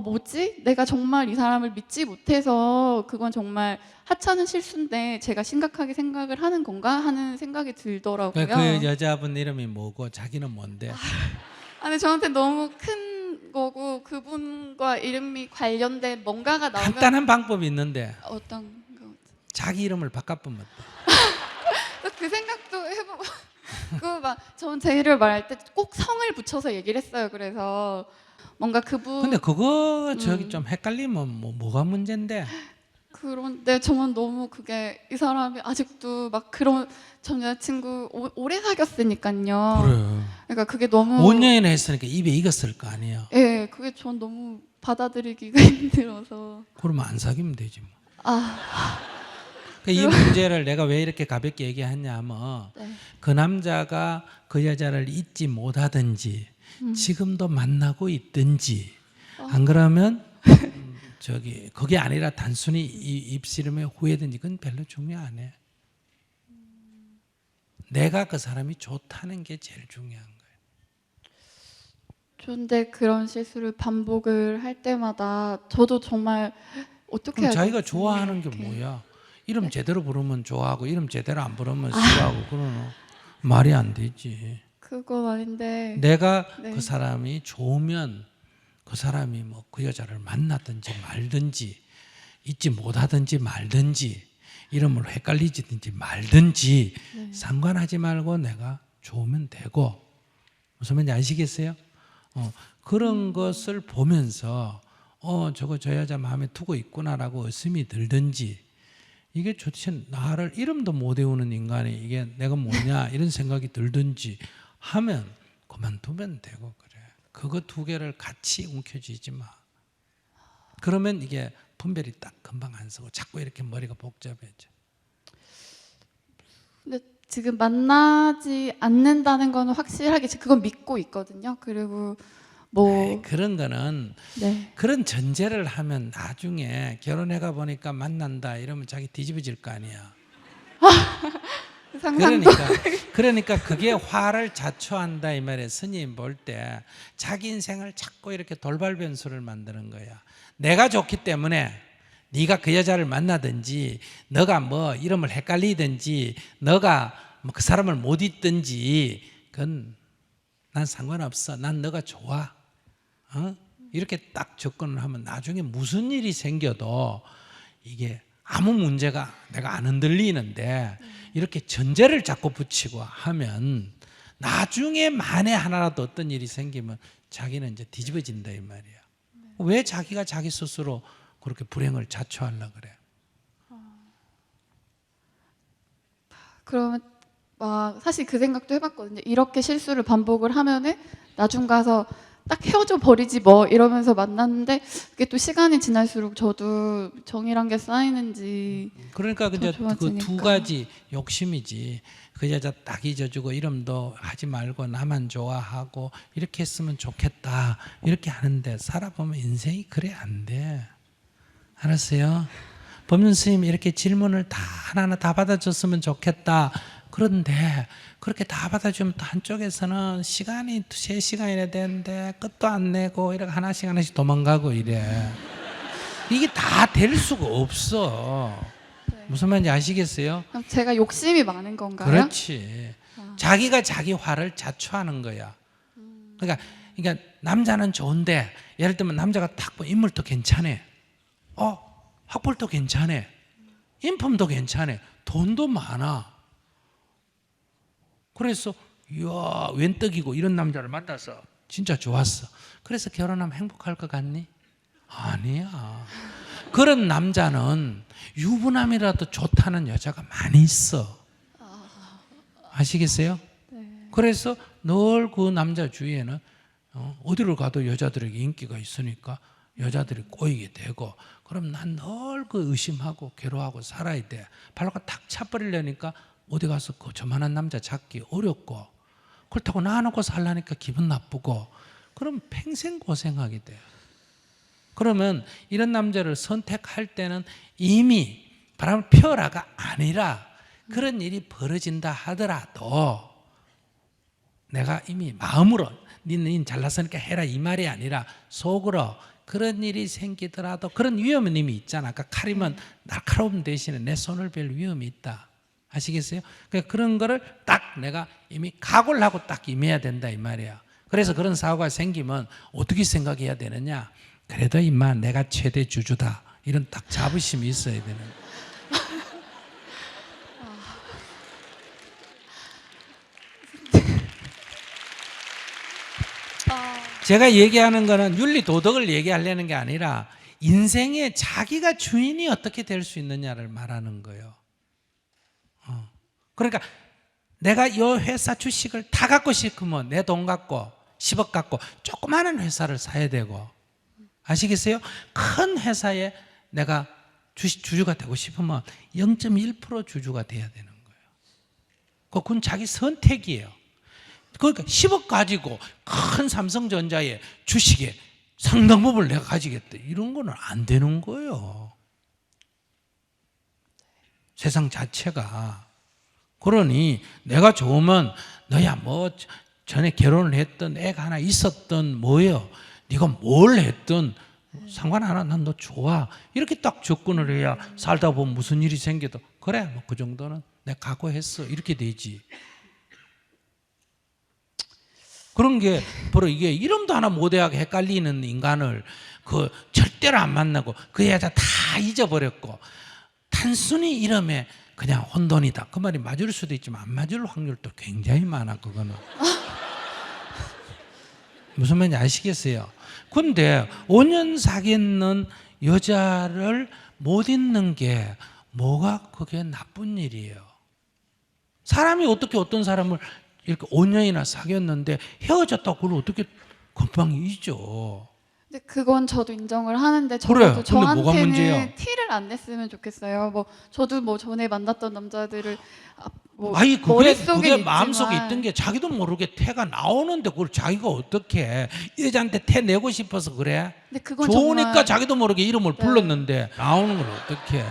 뭐지? 내가 정말 이 사람을 믿지 못해서 그건 정말 하찮은 실수인데 제가 심각하게 생각을 하는 건가 하는 생각이 들더라고요. 그 여자분 이름이 뭐고 자기는 뭔데? 근데 저한테 너무 큰 거고 그분과 이름이 관련된 뭔가가 나오면 간단한 방법이 있는데 어떤 거? 자기 이름을 바꿔보면 그 생각도 해보고 전 제 이름을 말할 때 꼭 성을 붙여서 얘기를 했어요. 그래서 뭔가 그분 근데 그거 저기 좀 헷갈리면 뭐가 문제인데? 그런데 저는 너무 그게 이 사람이 아직도 막 그런 전 여자친구 오래 사귀었으니까요. 그래. 그러니까 그게 너무 5년이나 했으니까 입에 익었을 거 아니에요. 예, 그게 전 너무 받아들이기가 힘들어서. 그러면 안 사귀면 되지 뭐. 네. 이 문제를 내가 왜 이렇게 가볍게 얘기하냐 하면 그 남자가 그 여자를 잊지 못하든지 지금도 만나고 있든지 안 그러면 그게 아니라 단순히 입씨름에 후회든지 그건 별로 중요 안 해. 내가 그 사람이 좋다는 게 제일 중요한 거예요. 그런데 그런 실수를 반복을 할 때마다 저도 정말 어떻게 그럼 해야 자기가 될지 좋아하는 게 이렇게. 뭐야? 이름 제대로 부르면 좋아하고 이름 제대로 안 부르면 싫어하고 그러는 말이 안 되지. 그건 아닌데 내가 네. 그 사람이 좋으면 그 사람이 뭐 그 여자를 만나든지 말든지 잊지 못하든지 말든지 이름을 헷갈리지든지 말든지 상관하지 말고 내가 좋으면 되고 무슨 말인지 아시겠어요? 그런 것을 보면서 저거 저 여자 마음에 두고 있구나라고 의심이 들든지 이게 도대체 나를 이름도 못 외우는 인간이 이게 내가 뭐냐 이런 생각이 들든지 하면 그만두면 되고 그래. 그거 두 개를 같이 움켜쥐지 마. 그러면 이게 분별이 딱 금방 안 서고 자꾸 이렇게 머리가 복잡해져. 근데 지금 만나지 않는다는 거는 확실하게 그건 믿고 있거든요. 그리고 뭐 그런 거는 네. 그런 전제를 하면 나중에 결혼해가 보니까 만난다 이러면 자기 뒤집어질 거 아니야. 상상도 그러니까 그게 화를 자초한다 이 말이에요. 스님 볼 때 자기 인생을 자꾸 이렇게 돌발 변수를 만드는 거야. 내가 좋기 때문에 네가 그 여자를 만나든지 너가 뭐 이름을 헷갈리든지 너가 뭐 그 사람을 못 잊든지 그건 난 상관없어. 난 너가 좋아. 이렇게 딱 접근을 하면 나중에 무슨 일이 생겨도 이게 아무 문제가 내가 안 흔들리는데 이렇게 전제를 자꾸 붙이고 하면 나중에 만에 하나라도 어떤 일이 생기면 자기는 이제 뒤집어진다 이 말이야. 왜 자기가 자기 스스로 그렇게 불행을 자초하려고 그래? 그러면 사실 그 생각도 해봤거든요. 이렇게 실수를 반복을 하면은 나중 가서 딱 헤어져 버리지 뭐 이러면서 만났는데 그게 또 시간이 지날수록 저도 정이란 게 쌓이는지 그러니까 더 이제 그 좋아지니까. 두 가지 욕심이지. 그 여자 딱 잊어주고 이름도 하지 말고 나만 좋아하고 이렇게 했으면 좋겠다 이렇게 하는데 살아보면 인생이 그래 안 돼. 알았어요? 법륜 스님 이렇게 질문을 다 하나하나 다 받아줬으면 좋겠다. 그런데 그렇게 다 받아주면 또 한쪽에서는 시간이 3시간이나 되는데 끝도 안 내고 이렇게 하나씩 도망가고 이래. 이게 다 될 수가 없어. 무슨 말인지 아시겠어요? 그럼 제가 욕심이 많은 건가요? 그렇지. 자기가 자기 화를 자초하는 거야. 그러니까 남자는 좋은데 예를 들면 남자가 딱 인물도 괜찮아. 학벌도 괜찮아. 인품도 괜찮아. 돈도 많아. 그래서 이야 웬 떡이고 이런 남자를 만나서 진짜 좋았어. 그래서 결혼하면 행복할 것 같니? 아니야. 그런 남자는 유부남이라도 좋다는 여자가 많이 있어. 아시겠어요? 그래서 늘 그 남자 주위에는 어디를 가도 여자들에게 인기가 있으니까 여자들이 꼬이게 되고, 그럼 난 늘 그 의심하고 괴로워하고 살아야 돼. 발로 탁 차버리려니까 어디 가서 그 저만한 남자 찾기 어렵고, 그렇다고 놔놓고 살라니까 기분 나쁘고, 그럼 평생 고생하게 돼요. 그러면 이런 남자를 선택할 때는 이미 바람을 피워라가 아니라 그런 일이 벌어진다 하더라도 내가 이미 마음으로 니는 잘났으니까 해라 이 말이 아니라 속으로 그런 일이 생기더라도 그런 위험은 이미 있잖아. 아까 칼이면 날카로움 대신에 내 손을 벨 위험이 있다. 아시겠어요? 그러니까 그런 거를 딱 내가 이미 각오를 하고 딱 임해야 된다 이 말이야. 그래서 그런 사고가 생기면 어떻게 생각해야 되느냐? 그래도 임마 내가 최대 주주다. 이런 딱 자부심이 있어야 되는. 제가 얘기하는 거는 윤리 도덕을 얘기하려는 게 아니라 인생에 자기가 주인이 어떻게 될 수 있느냐를 말하는 거예요. 그러니까 내가 이 회사 주식을 다 갖고 싶으면 내 돈 갖고 10억 갖고 조그마한 회사를 사야 되고, 아시겠어요? 큰 회사에 내가 주주가 되고 싶으면 0.1% 주주가 돼야 되는 거예요. 그건 자기 선택이에요. 그러니까 10억 가지고 큰 삼성전자의 주식에 상당부분을 내가 가지겠다, 이런 거는 안 되는 거예요. 세상 자체가. 그러니 내가 좋으면 너야 뭐 전에 결혼을 했던 애가 하나 있었던 뭐예요, 네가 뭘 했든 상관 안 하, 난 너 좋아, 이렇게 딱 접근을 해야 살다 보면 무슨 일이 생겨도 그래 뭐 그 정도는 내가 각오했어 이렇게 되지. 그런 게 바로 이게 이름도 하나 못해하게 헷갈리는 인간을 그 절대로 안 만나고 그 여자 다 잊어버렸고 단순히 이름에 그냥 혼돈이다, 그 말이 맞을 수도 있지만 안 맞을 확률도 굉장히 많아. 그거는 무슨 말인지 아시겠어요? 근데 5년 사귀는 여자를 못 잊는 게 뭐가 그게 나쁜 일이에요. 사람이 어떻게 어떤 사람을 이렇게 5년이나 사귀었는데 헤어졌다고 그걸 어떻게 금방 잊어? 근데 그건 저도 인정을 하는데 그래, 적어도 근데 뭐가 저한테는 문제야? 티를 안 냈으면 좋겠어요. 뭐 저도 뭐 전에 만났던 남자들을 뭐 아니 그게 머릿속에 마음속에 있지만 있던 게 자기도 모르게 태가 나오는데 그걸 자기가 어떻게 이 여자한테 태 내고 싶어서 그래? 근데 그건 좋으니까 정말 자기도 모르게 이름을 네. 불렀는데 나오는 걸 어떻게?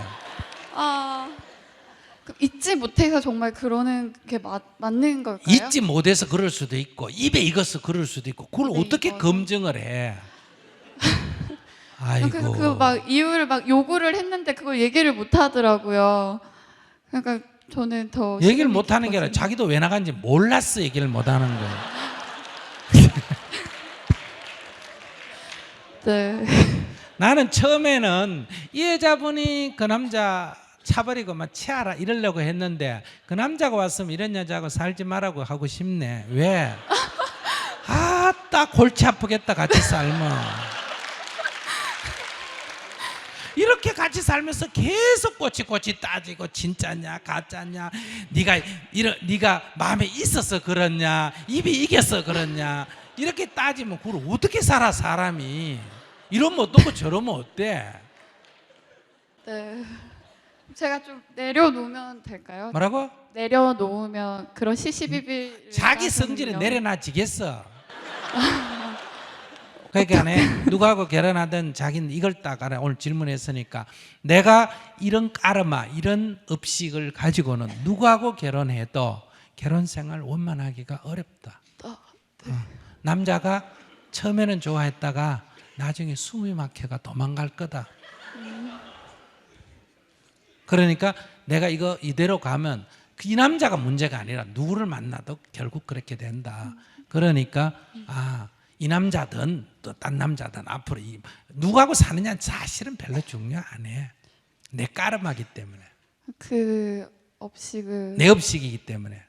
잊지 못해서 정말 그러는 게 맞는 걸까요? 잊지 못해서 그럴 수도 있고 입에 익어서 그럴 수도 있고 그걸 입에 어떻게 익어서. 검증을 해? 아이고. 그 막 이유를 막 요구를 했는데 그걸 얘기를 못 하더라고요. 그러니까 저는 더 얘기를 시간이 못 하는 게 아니라 깊어지는- 자기도 왜 나간지 몰랐어 얘기를 못 하는 거예요. 네. 나는 처음에는 이 여자분이 그 남자 차버리고 막 치아라 이러려고 했는데 그 남자가 왔으면 이런 여자하고 살지 말라고 하고 싶네. 왜? 딱 골치 아프겠다 같이 살면. 이렇게 같이 살면서 계속 꼬치꼬치 따지고 진짜냐 가짜냐, 네가 마음에 있어서 그렇냐, 입이 이겨서 그렇냐, 이렇게 따지면 그걸 어떻게 살아 사람이. 이러면 어떻고 저러면 어때? 네. 제가 좀 내려놓으면 될까요? 뭐라고? 내려놓으면 그런 시시비비 자기 성질을 내려놔지겠어. 그러니까 누구하고 결혼하든 자기는 이걸 딱 알아. 오늘 질문했으니까 내가 이런 까르마 이런 업식을 가지고는 누구하고 결혼해도 결혼 생활 원만하기가 어렵다. 남자가 처음에는 좋아했다가 나중에 숨이 막혀가 도망갈 거다. 그러니까 내가 이거 이대로 가면 이 남자가 문제가 아니라 누구를 만나도 결국 그렇게 된다. 그러니까 이 남자든 또 딴 남자든 앞으로 누구하고 사느냐는 사실은 별로 중요 안 해. 내 까름하기 때문에. 그 업식을 내 업식이기 때문에.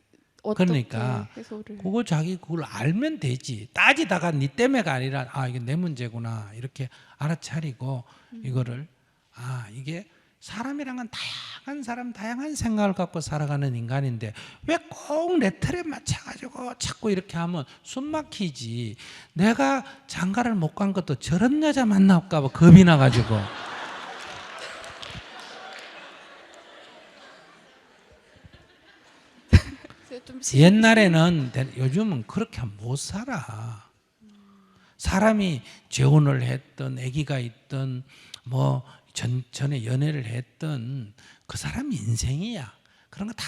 어떻게 그러니까 해소를 그거 자기 그걸 알면 되지. 따지다가 네 때문에가 아니라 아 이게 내 문제구나 이렇게 알아차리고 이거를 아 이게 사람이란 건 다양한 사람 다양한 생각을 갖고 살아가는 인간인데 왜 꼭 내 틀에 맞춰가지고 자꾸 이렇게 하면 숨 막히지. 내가 장가를 못 간 것도 저런 여자 만날까 봐 겁이 나가지고. 좀 옛날에는 요즘은 그렇게 못 살아. 사람이 재혼을 했던 아기가 있던 뭐 전에 연애를 했던 그 사람 인생이야. 그런 거 다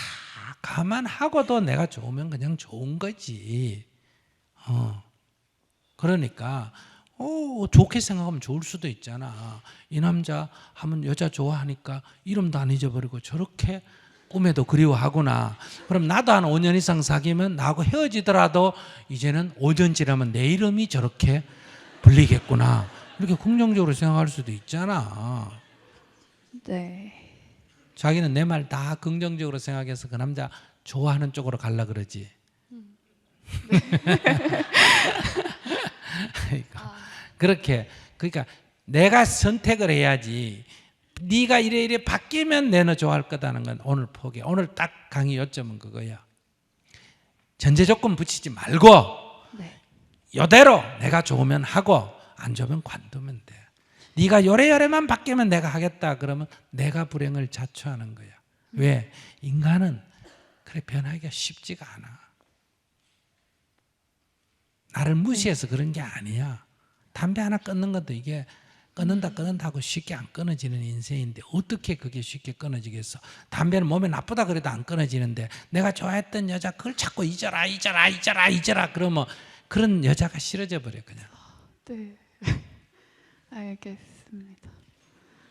감안하고도 내가 좋으면 그냥 좋은 거지. 그러니까 좋게 생각하면 좋을 수도 있잖아. 이 남자 하면 여자 좋아하니까 이름도 안 잊어버리고 저렇게 꿈에도 그리워하구나. 그럼 나도 한 5년 이상 사귀면 나하고 헤어지더라도 이제는 5년 지나면 내 이름이 저렇게 불리겠구나. 이렇게 긍정적으로 생각할 수도 있잖아. 네. 자기는 내 말 다 긍정적으로 생각해서 그 남자 좋아하는 쪽으로 갈라 그러지. 그렇게 그러니까 내가 선택을 해야지. 네가 이래 바뀌면 내는 좋아할 거다는 건 오늘 포기. 오늘 딱 강의 요점은 그거야. 전제 조건 붙이지 말고 네. 이대로 내가 좋으면 하고 안 좋으면 관두면 돼. 네가 요래요래만 바뀌면 내가 하겠다 그러면 내가 불행을 자초하는 거야. 왜? 인간은 그래 변하기가 쉽지가 않아. 나를 무시해서 그런 게 아니야. 담배 하나 끊는 것도 이게 끊는다 하고 쉽게 안 끊어지는 인생인데 어떻게 그게 쉽게 끊어지겠어. 담배는 몸에 나쁘다 그래도 안 끊어지는데 내가 좋아했던 여자 그걸 자꾸 잊어라 그러면 그런 여자가 싫어져 버려 그냥. 네. 알겠습니다.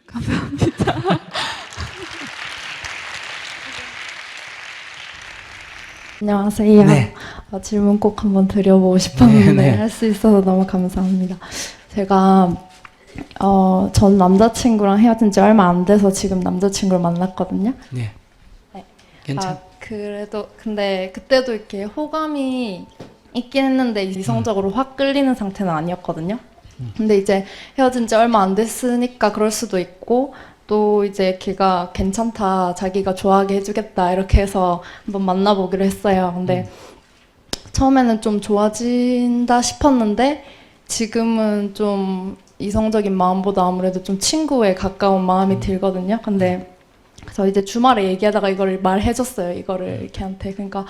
감사합니다. 안녕하세요. 네. 질문 꼭 한번 드려보고 싶었는데 네. 할 수 있어서 너무 감사합니다. 제가 전 남자친구랑 헤어진 지 얼마 안 돼서 지금 남자친구를 만났거든요. 네. 네. 괜찮아. 그래도 근데 그때도 이렇게 호감이 있긴 했는데 이성적으로 확 끌리는 상태는 아니었거든요. 근데 이제 헤어진 지 얼마 안 됐으니까 그럴 수도 있고 또 이제 걔가 괜찮다, 자기가 좋아하게 해주겠다 이렇게 해서 한번 만나보기로 했어요. 근데 처음에는 좀 좋아진다 싶었는데 지금은 좀 이성적인 마음보다 아무래도 좀 친구에 가까운 마음이 들거든요. 근데 그래서 이제 주말에 얘기하다가 이거를 말해줬어요. 이거를 걔한테. 그러니까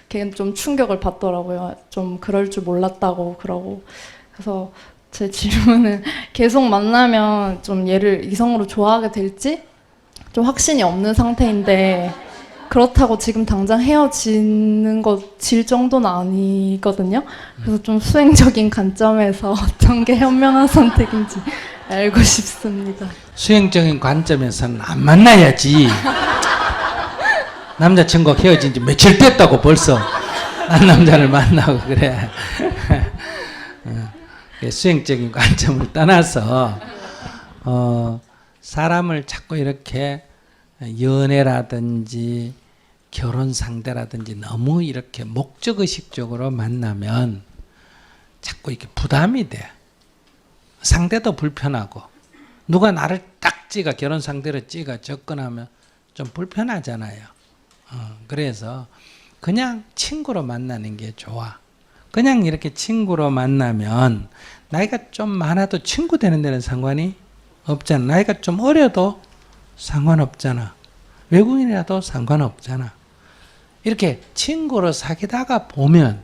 걔는 좀 충격을 받더라고요. 좀 그럴 줄 몰랐다고 그러고. 그래서 제 질문은 계속 만나면 좀 얘를 이성으로 좋아하게 될지 좀 확신이 없는 상태인데 그렇다고 지금 당장 헤어지는 거 질 정도는 아니거든요. 그래서 좀 수행적인 관점에서 어떤 게 현명한 선택인지 알고 싶습니다. 수행적인 관점에서는 안 만나야지. 남자친구가 헤어진 지 며칠 됐다고 벌써 난 남자를 만나고 그래. 수행적인 관점을 떠나서 사람을 자꾸 이렇게 연애라든지 결혼 상대라든지 너무 이렇게 목적의식적으로 만나면 자꾸 이렇게 부담이 돼. 상대도 불편하고 누가 나를 딱 찍어 결혼 상대로 찍어 접근하면 좀 불편하잖아요. 그래서 그냥 친구로 만나는 게 좋아. 그냥 이렇게 친구로 만나면 나이가 좀 많아도 친구 되는 데는 상관이 없잖아. 나이가 좀 어려도 상관없잖아. 외국인이라도 상관없잖아. 이렇게 친구로 사귀다가 보면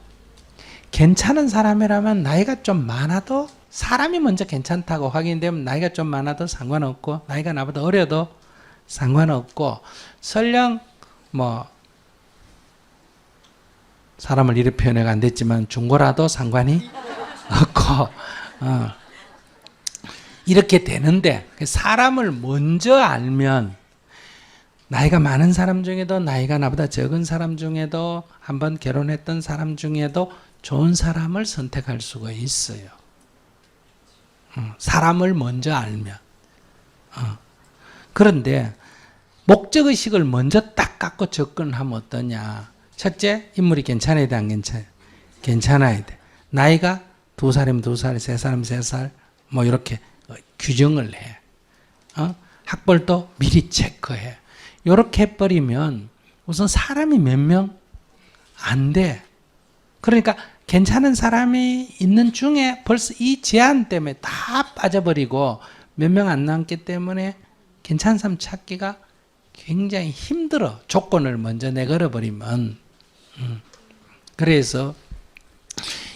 괜찮은 사람이라면 나이가 좀 많아도 사람이 먼저 괜찮다고 확인되면 나이가 좀 많아도 상관없고 나이가 나보다 어려도 상관없고 설령 뭐 사람을 이렇게 표현해가 안 됐지만 중고라도 상관이 없고 이렇게 되는데 사람을 먼저 알면 나이가 많은 사람 중에도 나이가 나보다 적은 사람 중에도 한번 결혼했던 사람 중에도 좋은 사람을 선택할 수가 있어요. 사람을 먼저 알면. 그런데 목적의식을 먼저 딱 갖고 접근하면 어떠냐. 첫째, 인물이 괜찮아야 돼, 안 괜찮아요? 괜찮아야 돼. 나이가 2살이면 2살, 3살이면 3살, 뭐 이렇게 규정을 해. 학벌도 미리 체크해. 이렇게 해버리면 우선 사람이 몇 명? 안 돼. 그러니까 괜찮은 사람이 있는 중에 벌써 이 제한 때문에 다 빠져버리고 몇 명 안 남기 때문에 괜찮은 사람 찾기가 굉장히 힘들어. 조건을 먼저 내걸어버리면. 그래서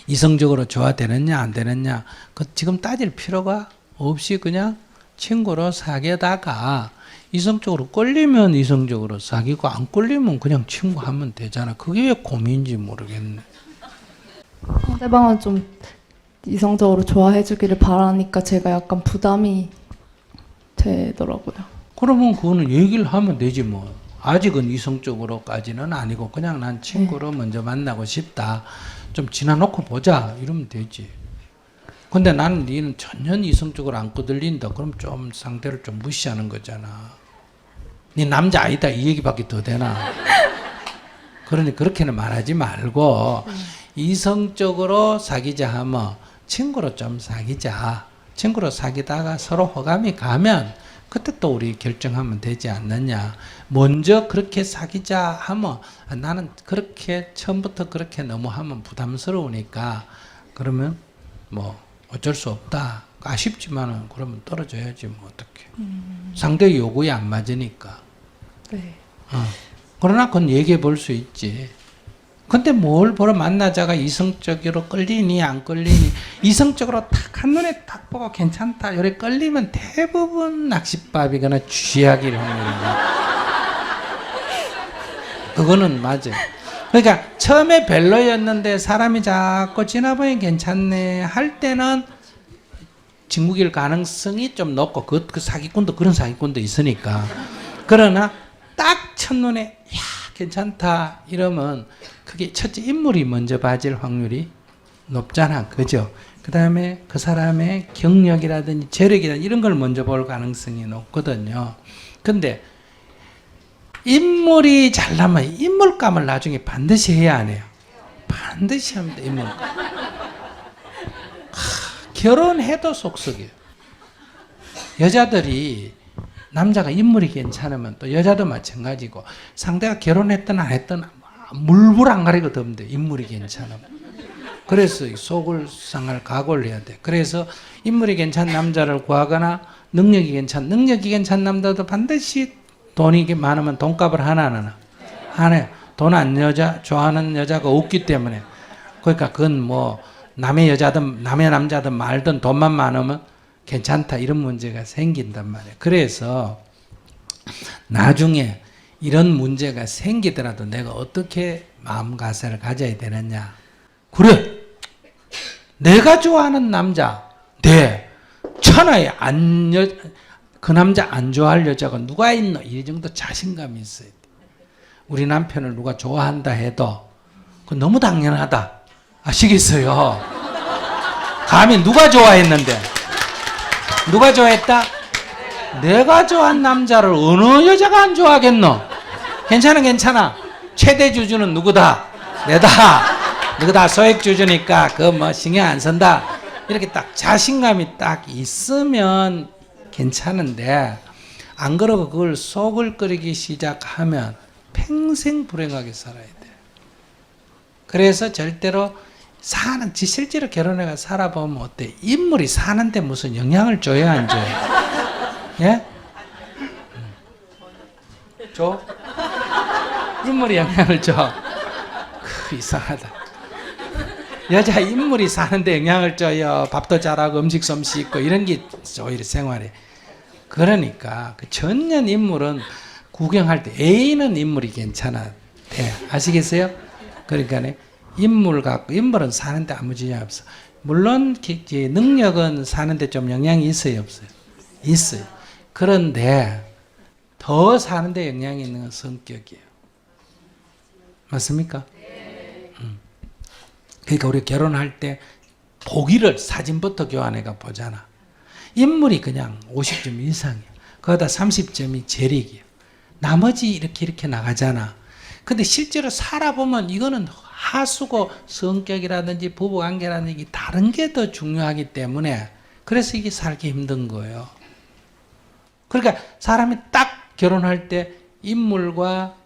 이성적으로 좋아되느냐 안 되느냐 그 지금 따질 필요가 없이 그냥 친구로 사귀다가 이성적으로 끌리면 이성적으로 사귀고 안 끌리면 그냥 친구하면 되잖아. 그게 왜 고민인지 모르겠네. 상대방은 좀 이성적으로 좋아해 주기를 바라니까 제가 약간 부담이 되더라고요. 그러면 그거는 얘기를 하면 되지 뭐. 아직은 이성적으로까지는 아니고 그냥 난 친구로 먼저 만나고 싶다. 좀 지나놓고 보자 이러면 되지. 근데 나는 니는 전혀 이성적으로 안 거들린다. 그럼 좀 상대를 좀 무시하는 거잖아. 니 남자 아니다 이 얘기밖에 더 되나. 그러니 그렇게는 말하지 말고 이성적으로 사귀자 하면 친구로 좀 사귀자. 친구로 사귀다가 서로 호감이 가면 그때 또 우리 결정하면 되지 않느냐. 먼저 그렇게 사귀자 하면 나는 그렇게 처음부터 그렇게 너무 하면 부담스러우니까 그러면 뭐 어쩔 수 없다. 아쉽지만은 그러면 떨어져야지 뭐 어떡해. 상대 요구에 안 맞으니까. 네. 그러나 그건 얘기해 볼 수 있지. 근데 뭘 보러 만나자가 이성적으로 끌리니 안 끌리니 이성적으로 딱 한눈에 딱 보고 괜찮다 이래 끌리면 대부분 낚싯밥이거나 쥐약일 확률이다. 그거는 맞아. 그러니까 처음에 별로였는데 사람이 자꾸 지나보니 괜찮네 할 때는 친구일 가능성이 좀 높고 그 사기꾼도 그런 사기꾼도 있으니까. 그러나 딱 첫눈에 야 괜찮다 이러면 그게 첫째 인물이 먼저 봐질 확률이 높잖아. 그죠? 그 다음에 그 사람의 경력이라든지 재력이라든지 이런 걸 먼저 볼 가능성이 높거든요. 근데 인물이 잘나면 인물감을 나중에 반드시 해야 안 해요? 반드시 합니다. 인물감. 결혼해도 속썩여요. 여자들이 남자가 인물이 괜찮으면 또 여자도 마찬가지고 상대가 결혼했든 안 했든 물불 안 가리고 덤대. 인물이 괜찮으면. 그래서 속을 상할 각오를 해야 돼. 그래서 인물이 괜찮은 남자를 구하거나 능력이 괜찮은 남자도 반드시 돈이 많으면 돈값을 하나 안 하나? 안 해요. 돈 안 좋아하는 여자가 없기 때문에. 그러니까 그건 뭐 남의 여자든 남의 남자든 말든 돈만 많으면 괜찮다 이런 문제가 생긴단 말이에요. 그래서 나중에 이런 문제가 생기더라도 내가 어떻게 마음가짐을 가져야 되느냐. 그래 내가 좋아하는 남자 천하에 그 남자 안 좋아할 여자가 누가 있노? 이 정도 자신감이 있어야 돼. 우리 남편을 누가 좋아한다 해도 그건 너무 당연하다. 아시겠어요? 감히 누가 좋아했는데 누가 좋아했다? 내가 좋아한 남자를 어느 여자가 안 좋아하겠노? 괜찮아. 최대 주주는 누구다? 내다. 누구다? 소액 주주니까 그 뭐 신경 안 쓴다. 이렇게 딱 자신감이 딱 있으면 괜찮은데 안 그러고 그걸 속을 끓이기 시작하면 평생 불행하게 살아야 돼. 그래서 절대로 실제로 결혼해가 살아보면 어때? 인물이 사는데 무슨 영향을 줘야 안 줘요? 예? 줘? 인물이 영향을 줘. 이상하다. 여자 인물이 사는데 영향을 줘요. 밥도 잘하고 음식 솜씨 있고 이런 게 오히려 생활에. 그러니까 그 전년 인물은 구경할 때 A는 인물이 괜찮아 돼. 아시겠어요? 그러니까 인물은 사는데 아무 지장 없어. 물론 능력은 사는데 좀 영향이 있어요, 없어요? 있어요. 그런데 더 사는데 영향이 있는 건 성격이에요. 맞습니까? 그러니까 우리 결혼할 때 보기를 사진부터 교환해가 보잖아. 인물이 그냥 50점 이상이야. 거기다 30점이 재력이야. 나머지 이렇게 나가잖아. 근데 실제로 살아보면 이거는 하수고 성격이라든지 부부관계라든지 다른 게 더 중요하기 때문에 그래서 이게 살기 힘든 거예요. 그러니까 사람이 딱 결혼할 때 인물과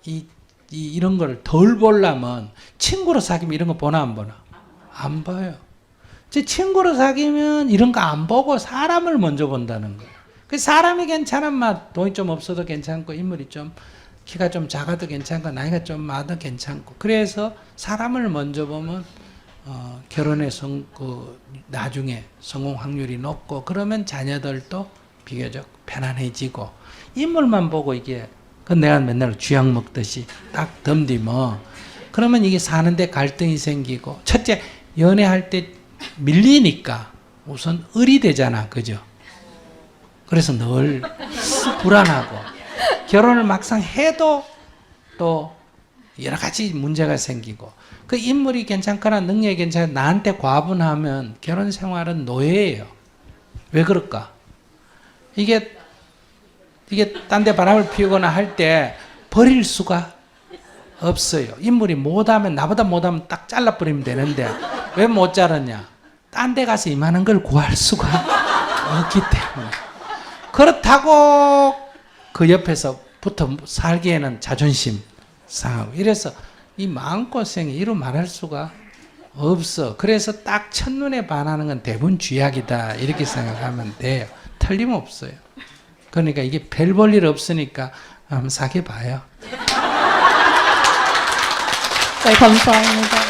이런 걸 덜 보려면 친구로 사귀면 이런 거 보나 안 보나? 안 봐요. 제 친구로 사귀면 이런 거 안 보고 사람을 먼저 본다는 거예요. 그 사람이 괜찮은 맛, 돈이 좀 없어도 괜찮고 인물이 좀 키가 좀 작아도 괜찮고 나이가 좀 많아도 괜찮고 그래서 사람을 먼저 보면 결혼의 나중에 성공 확률이 높고 그러면 자녀들도 비교적 편안해지고 인물만 보고 이게 그건 내가 맨날 쥐약 먹듯이 딱 덤디면 그러면 이게 사는데 갈등이 생기고 첫째 연애할 때 밀리니까 우선 을이 되잖아. 그죠? 그래서 늘 불안하고 결혼을 막상 해도 또 여러 가지 문제가 생기고 그 인물이 괜찮거나 능력이 괜찮아 나한테 과분하면 결혼 생활은 노예예요. 왜 그럴까? 이게 딴 데 바람을 피우거나 할 때 버릴 수가 없어요. 인물이 못하면 나보다 못하면 딱 잘라버리면 되는데 왜 못 자르냐? 딴 데 가서 이만한 걸 구할 수가 없기 때문에 그렇다고 그 옆에서 붙어 살기에는 자존심 상하고 이래서 이 마음고생이 이루 말할 수가 없어. 그래서 딱 첫눈에 반하는 건 대부분 쥐약이다 이렇게 생각하면 돼요. 틀림없어요. 그러니까 이게 별 볼 일 없으니까 한번 사귀어봐요. 네, 감사합니다.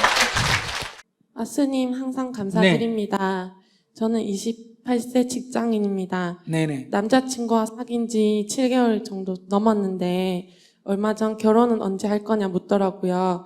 스님 항상 감사드립니다. 저는 28세 직장인입니다. 네네. 남자친구와 사귄 지 7개월 정도 넘었는데 얼마 전 결혼은 언제 할 거냐 묻더라고요.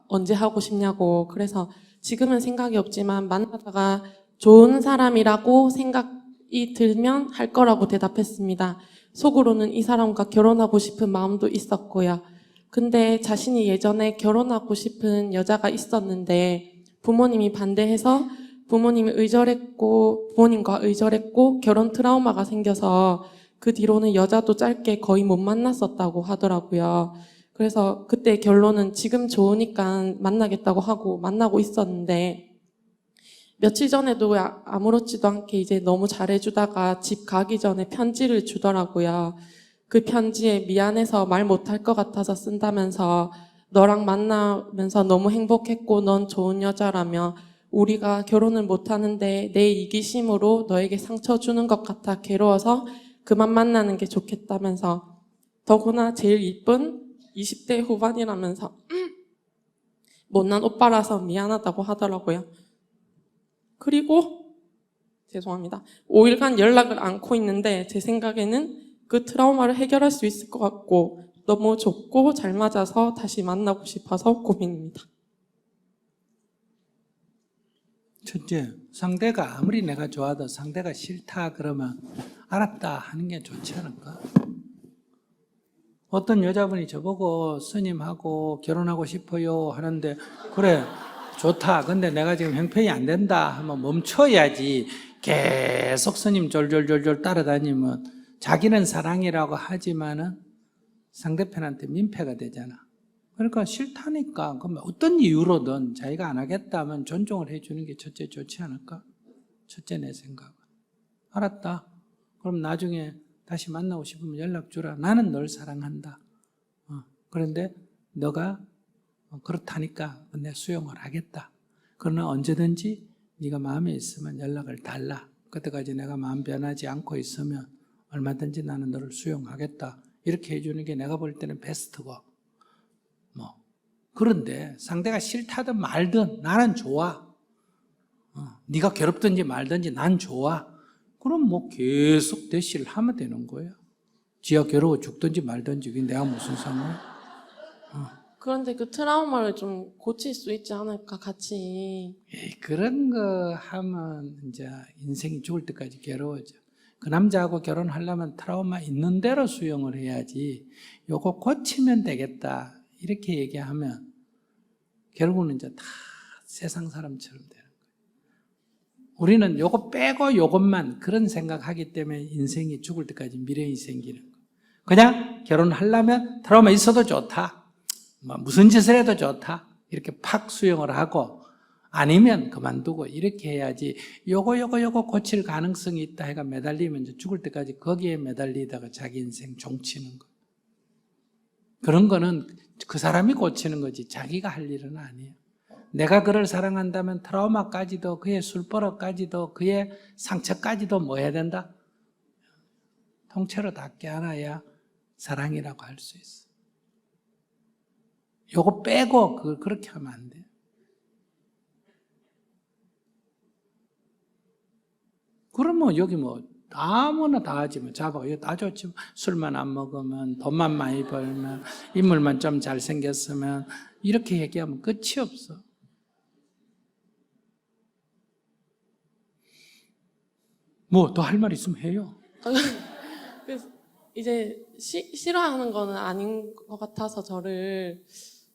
언제 하고 싶냐고. 그래서 지금은 생각이 없지만 만나다가 좋은 사람이라고 생각이 들면 할 거라고 대답했습니다. 속으로는 이 사람과 결혼하고 싶은 마음도 있었고요. 근데 자신이 예전에 결혼하고 싶은 여자가 있었는데 부모님이 반대해서 부모님과 의절했고 결혼 트라우마가 생겨서 그 뒤로는 여자도 짧게 거의 못 만났었다고 하더라고요. 그래서 그때 결론은 지금 좋으니까 만나겠다고 하고 만나고 있었는데 며칠 전에도 아무렇지도 않게 이제 너무 잘해주다가 집 가기 전에 편지를 주더라고요. 그 편지에 미안해서 말 못할 것 같아서 쓴다면서 너랑 만나면서 너무 행복했고 넌 좋은 여자라며 우리가 결혼을 못하는데 내 이기심으로 너에게 상처 주는 것 같아 괴로워서 그만 만나는 게 좋겠다면서 더구나 제일 이쁜 20대 후반이라면서 못난 오빠라서 미안하다고 하더라고요. 그리고 죄송합니다. 5일간 연락을 않고 있는데 제 생각에는 그 트라우마를 해결할 수 있을 것 같고 너무 좋고 잘 맞아서 다시 만나고 싶어서 고민입니다. 첫째, 상대가 아무리 내가 좋아도 상대가 싫다 그러면 알았다 하는 게 좋지 않을까? 어떤 여자분이 저보고 스님하고 결혼하고 싶어요 하는데 그래 좋다. 근데 내가 지금 형편이 안 된다 하면 멈춰야지. 계속 스님 졸졸졸졸 따라다니면 자기는 사랑이라고 하지만은 상대편한테 민폐가 되잖아. 그러니까 싫다니까. 그러면 어떤 이유로든 자기가 안 하겠다면 존중을 해주는 게 첫째 좋지 않을까? 첫째 내 생각은. 알았다. 그럼 나중에 다시 만나고 싶으면 연락 주라. 나는 널 사랑한다. 그런데 너가 그렇다니까 내 수용을 하겠다. 그러나 언제든지 네가 마음에 있으면 연락을 달라. 그때까지 내가 마음 변하지 않고 있으면 얼마든지 나는 너를 수용하겠다. 이렇게 해주는 게 내가 볼 때는 베스트고. 그런데 상대가 싫다든 말든 나는 좋아. 네가 괴롭든지 말든지 난 좋아. 그럼 계속 대시를 하면 되는 거예요. 지가 괴로워 죽든지 말든지 그게 내가 무슨 상관이야. 그런데 그 트라우마를 좀 고칠 수 있지 않을까 같이. 그런 거 하면 이제 인생이 죽을 때까지 괴로워져. 그 남자하고 결혼하려면 트라우마 있는 대로 수용을 해야지 요거 고치면 되겠다 이렇게 얘기하면 결국은 이제 다 세상 사람처럼 되는 거예요. 우리는 요거 빼고 요것만 그런 생각하기 때문에 인생이 죽을 때까지 미련이 생기는 거예요. 그냥 결혼하려면 트라우마 있어도 좋다. 뭐 무슨 짓을 해도 좋다. 이렇게 팍 수용을 하고 아니면 그만두고 이렇게 해야지 요거 고칠 가능성이 있다 해가 매달리면 이제 죽을 때까지 거기에 매달리다가 자기 인생 종치는 거. 그런 거는 그 사람이 고치는 거지 자기가 할 일은 아니에요. 내가 그를 사랑한다면 트라우마까지도 그의 술버릇까지도 그의 상처까지도 뭐 해야 된다? 통째로 다 껴안아야 사랑이라고 할 수 있어. 요거 빼고 그렇게 하면 안 돼요. 그러면 여기 뭐 아무나 다 하지 뭐 잡아 이거 다 좋지. 술만 안 먹으면 돈만 많이 벌면 인물만 좀 잘생겼으면 이렇게 얘기하면 끝이 없어. 뭐 더 할 말 있으면 해요. 그래서 이제 싫어하는 거는 아닌 것 같아서 저를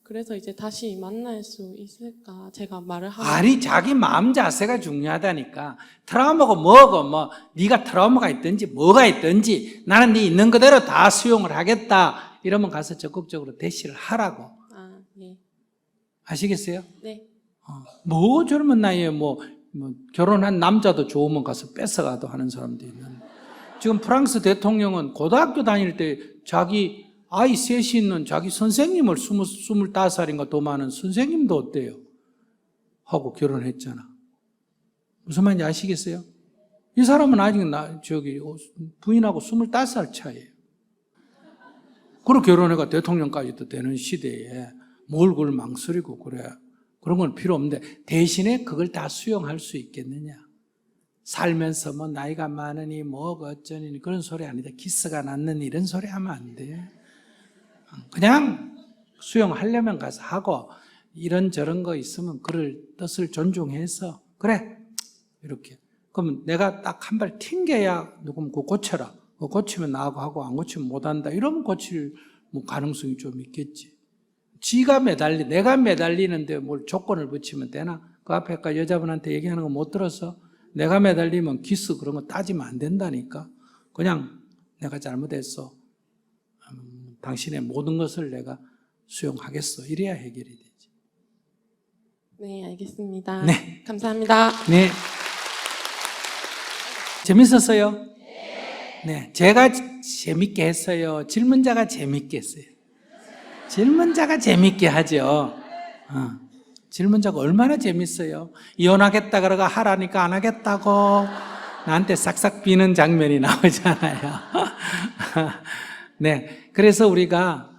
그래서 이제 다시 만날 수 있을까 제가 말을 하고 아니 자기 마음 자세가 중요하다니까. 트라우마고 뭐고 뭐 네가 트라우마가 있든지 뭐가 있든지 나는 네 있는 그대로 다 수용을 하겠다 이러면 가서 적극적으로 대시를 하라고. 아, 네. 아시겠어요? 네. 뭐 젊은 나이에 뭐 결혼한 남자도 좋으면 가서 뺏어가도 하는 사람도 있는데 지금 프랑스 대통령은 고등학교 다닐 때 자기 아이 셋이 있는 자기 선생님을 25살인가 더 많은 선생님도 어때요? 하고 결혼했잖아. 무슨 말인지 아시겠어요? 이 사람은 아직 부인하고 25살 차이에요. 그리고 결혼해가 대통령까지도 되는 시대에 뭘 그걸 망설이고 그래. 그런 건 필요 없는데 대신에 그걸 다 수용할 수 있겠느냐. 살면서 뭐 나이가 많으니 뭐 어쩌니 그런 소리 아니다. 기스가 났느니 이런 소리 하면 안 돼. 그냥 수용하려면 가서 하고 이런저런 거 있으면 그를 뜻을 존중해서 그래 이렇게 그러면 내가 딱 한 발 튕겨야 누구면 그거 고쳐라. 그거 고치면 나하고 하고 안 고치면 못한다. 이러면 고칠 뭐 가능성이 좀 있겠지. 내가 매달리는데 뭘 조건을 붙이면 되나? 그 앞에 아까 여자분한테 얘기하는 거 못 들었어? 내가 매달리면 기스 그런 거 따지면 안 된다니까. 그냥 내가 잘못했어. 당신의 모든 것을 내가 수용하겠어. 이래야 해결이 되지. 네, 알겠습니다. 네. 감사합니다. 네. 재밌었어요? 네. 제가 재밌게 했어요. 질문자가 재밌게 했어요. 질문자가 재밌게 하죠. 질문자가 얼마나 재밌어요. 이혼하겠다 그러가 하라니까 안 하겠다고 나한테 싹싹 비는 장면이 나오잖아요. 네, 그래서 우리가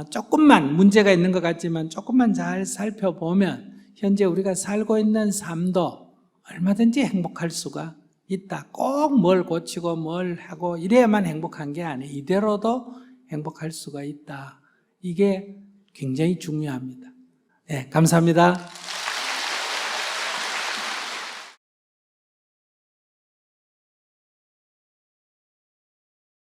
조금만 문제가 있는 것 같지만 조금만 잘 살펴보면 현재 우리가 살고 있는 삶도 얼마든지 행복할 수가 있다. 꼭 뭘 고치고 뭘 하고 이래야만 행복한 게 아니에요. 이대로도 행복할 수가 있다. 이게 굉장히 중요합니다. 네, 감사합니다.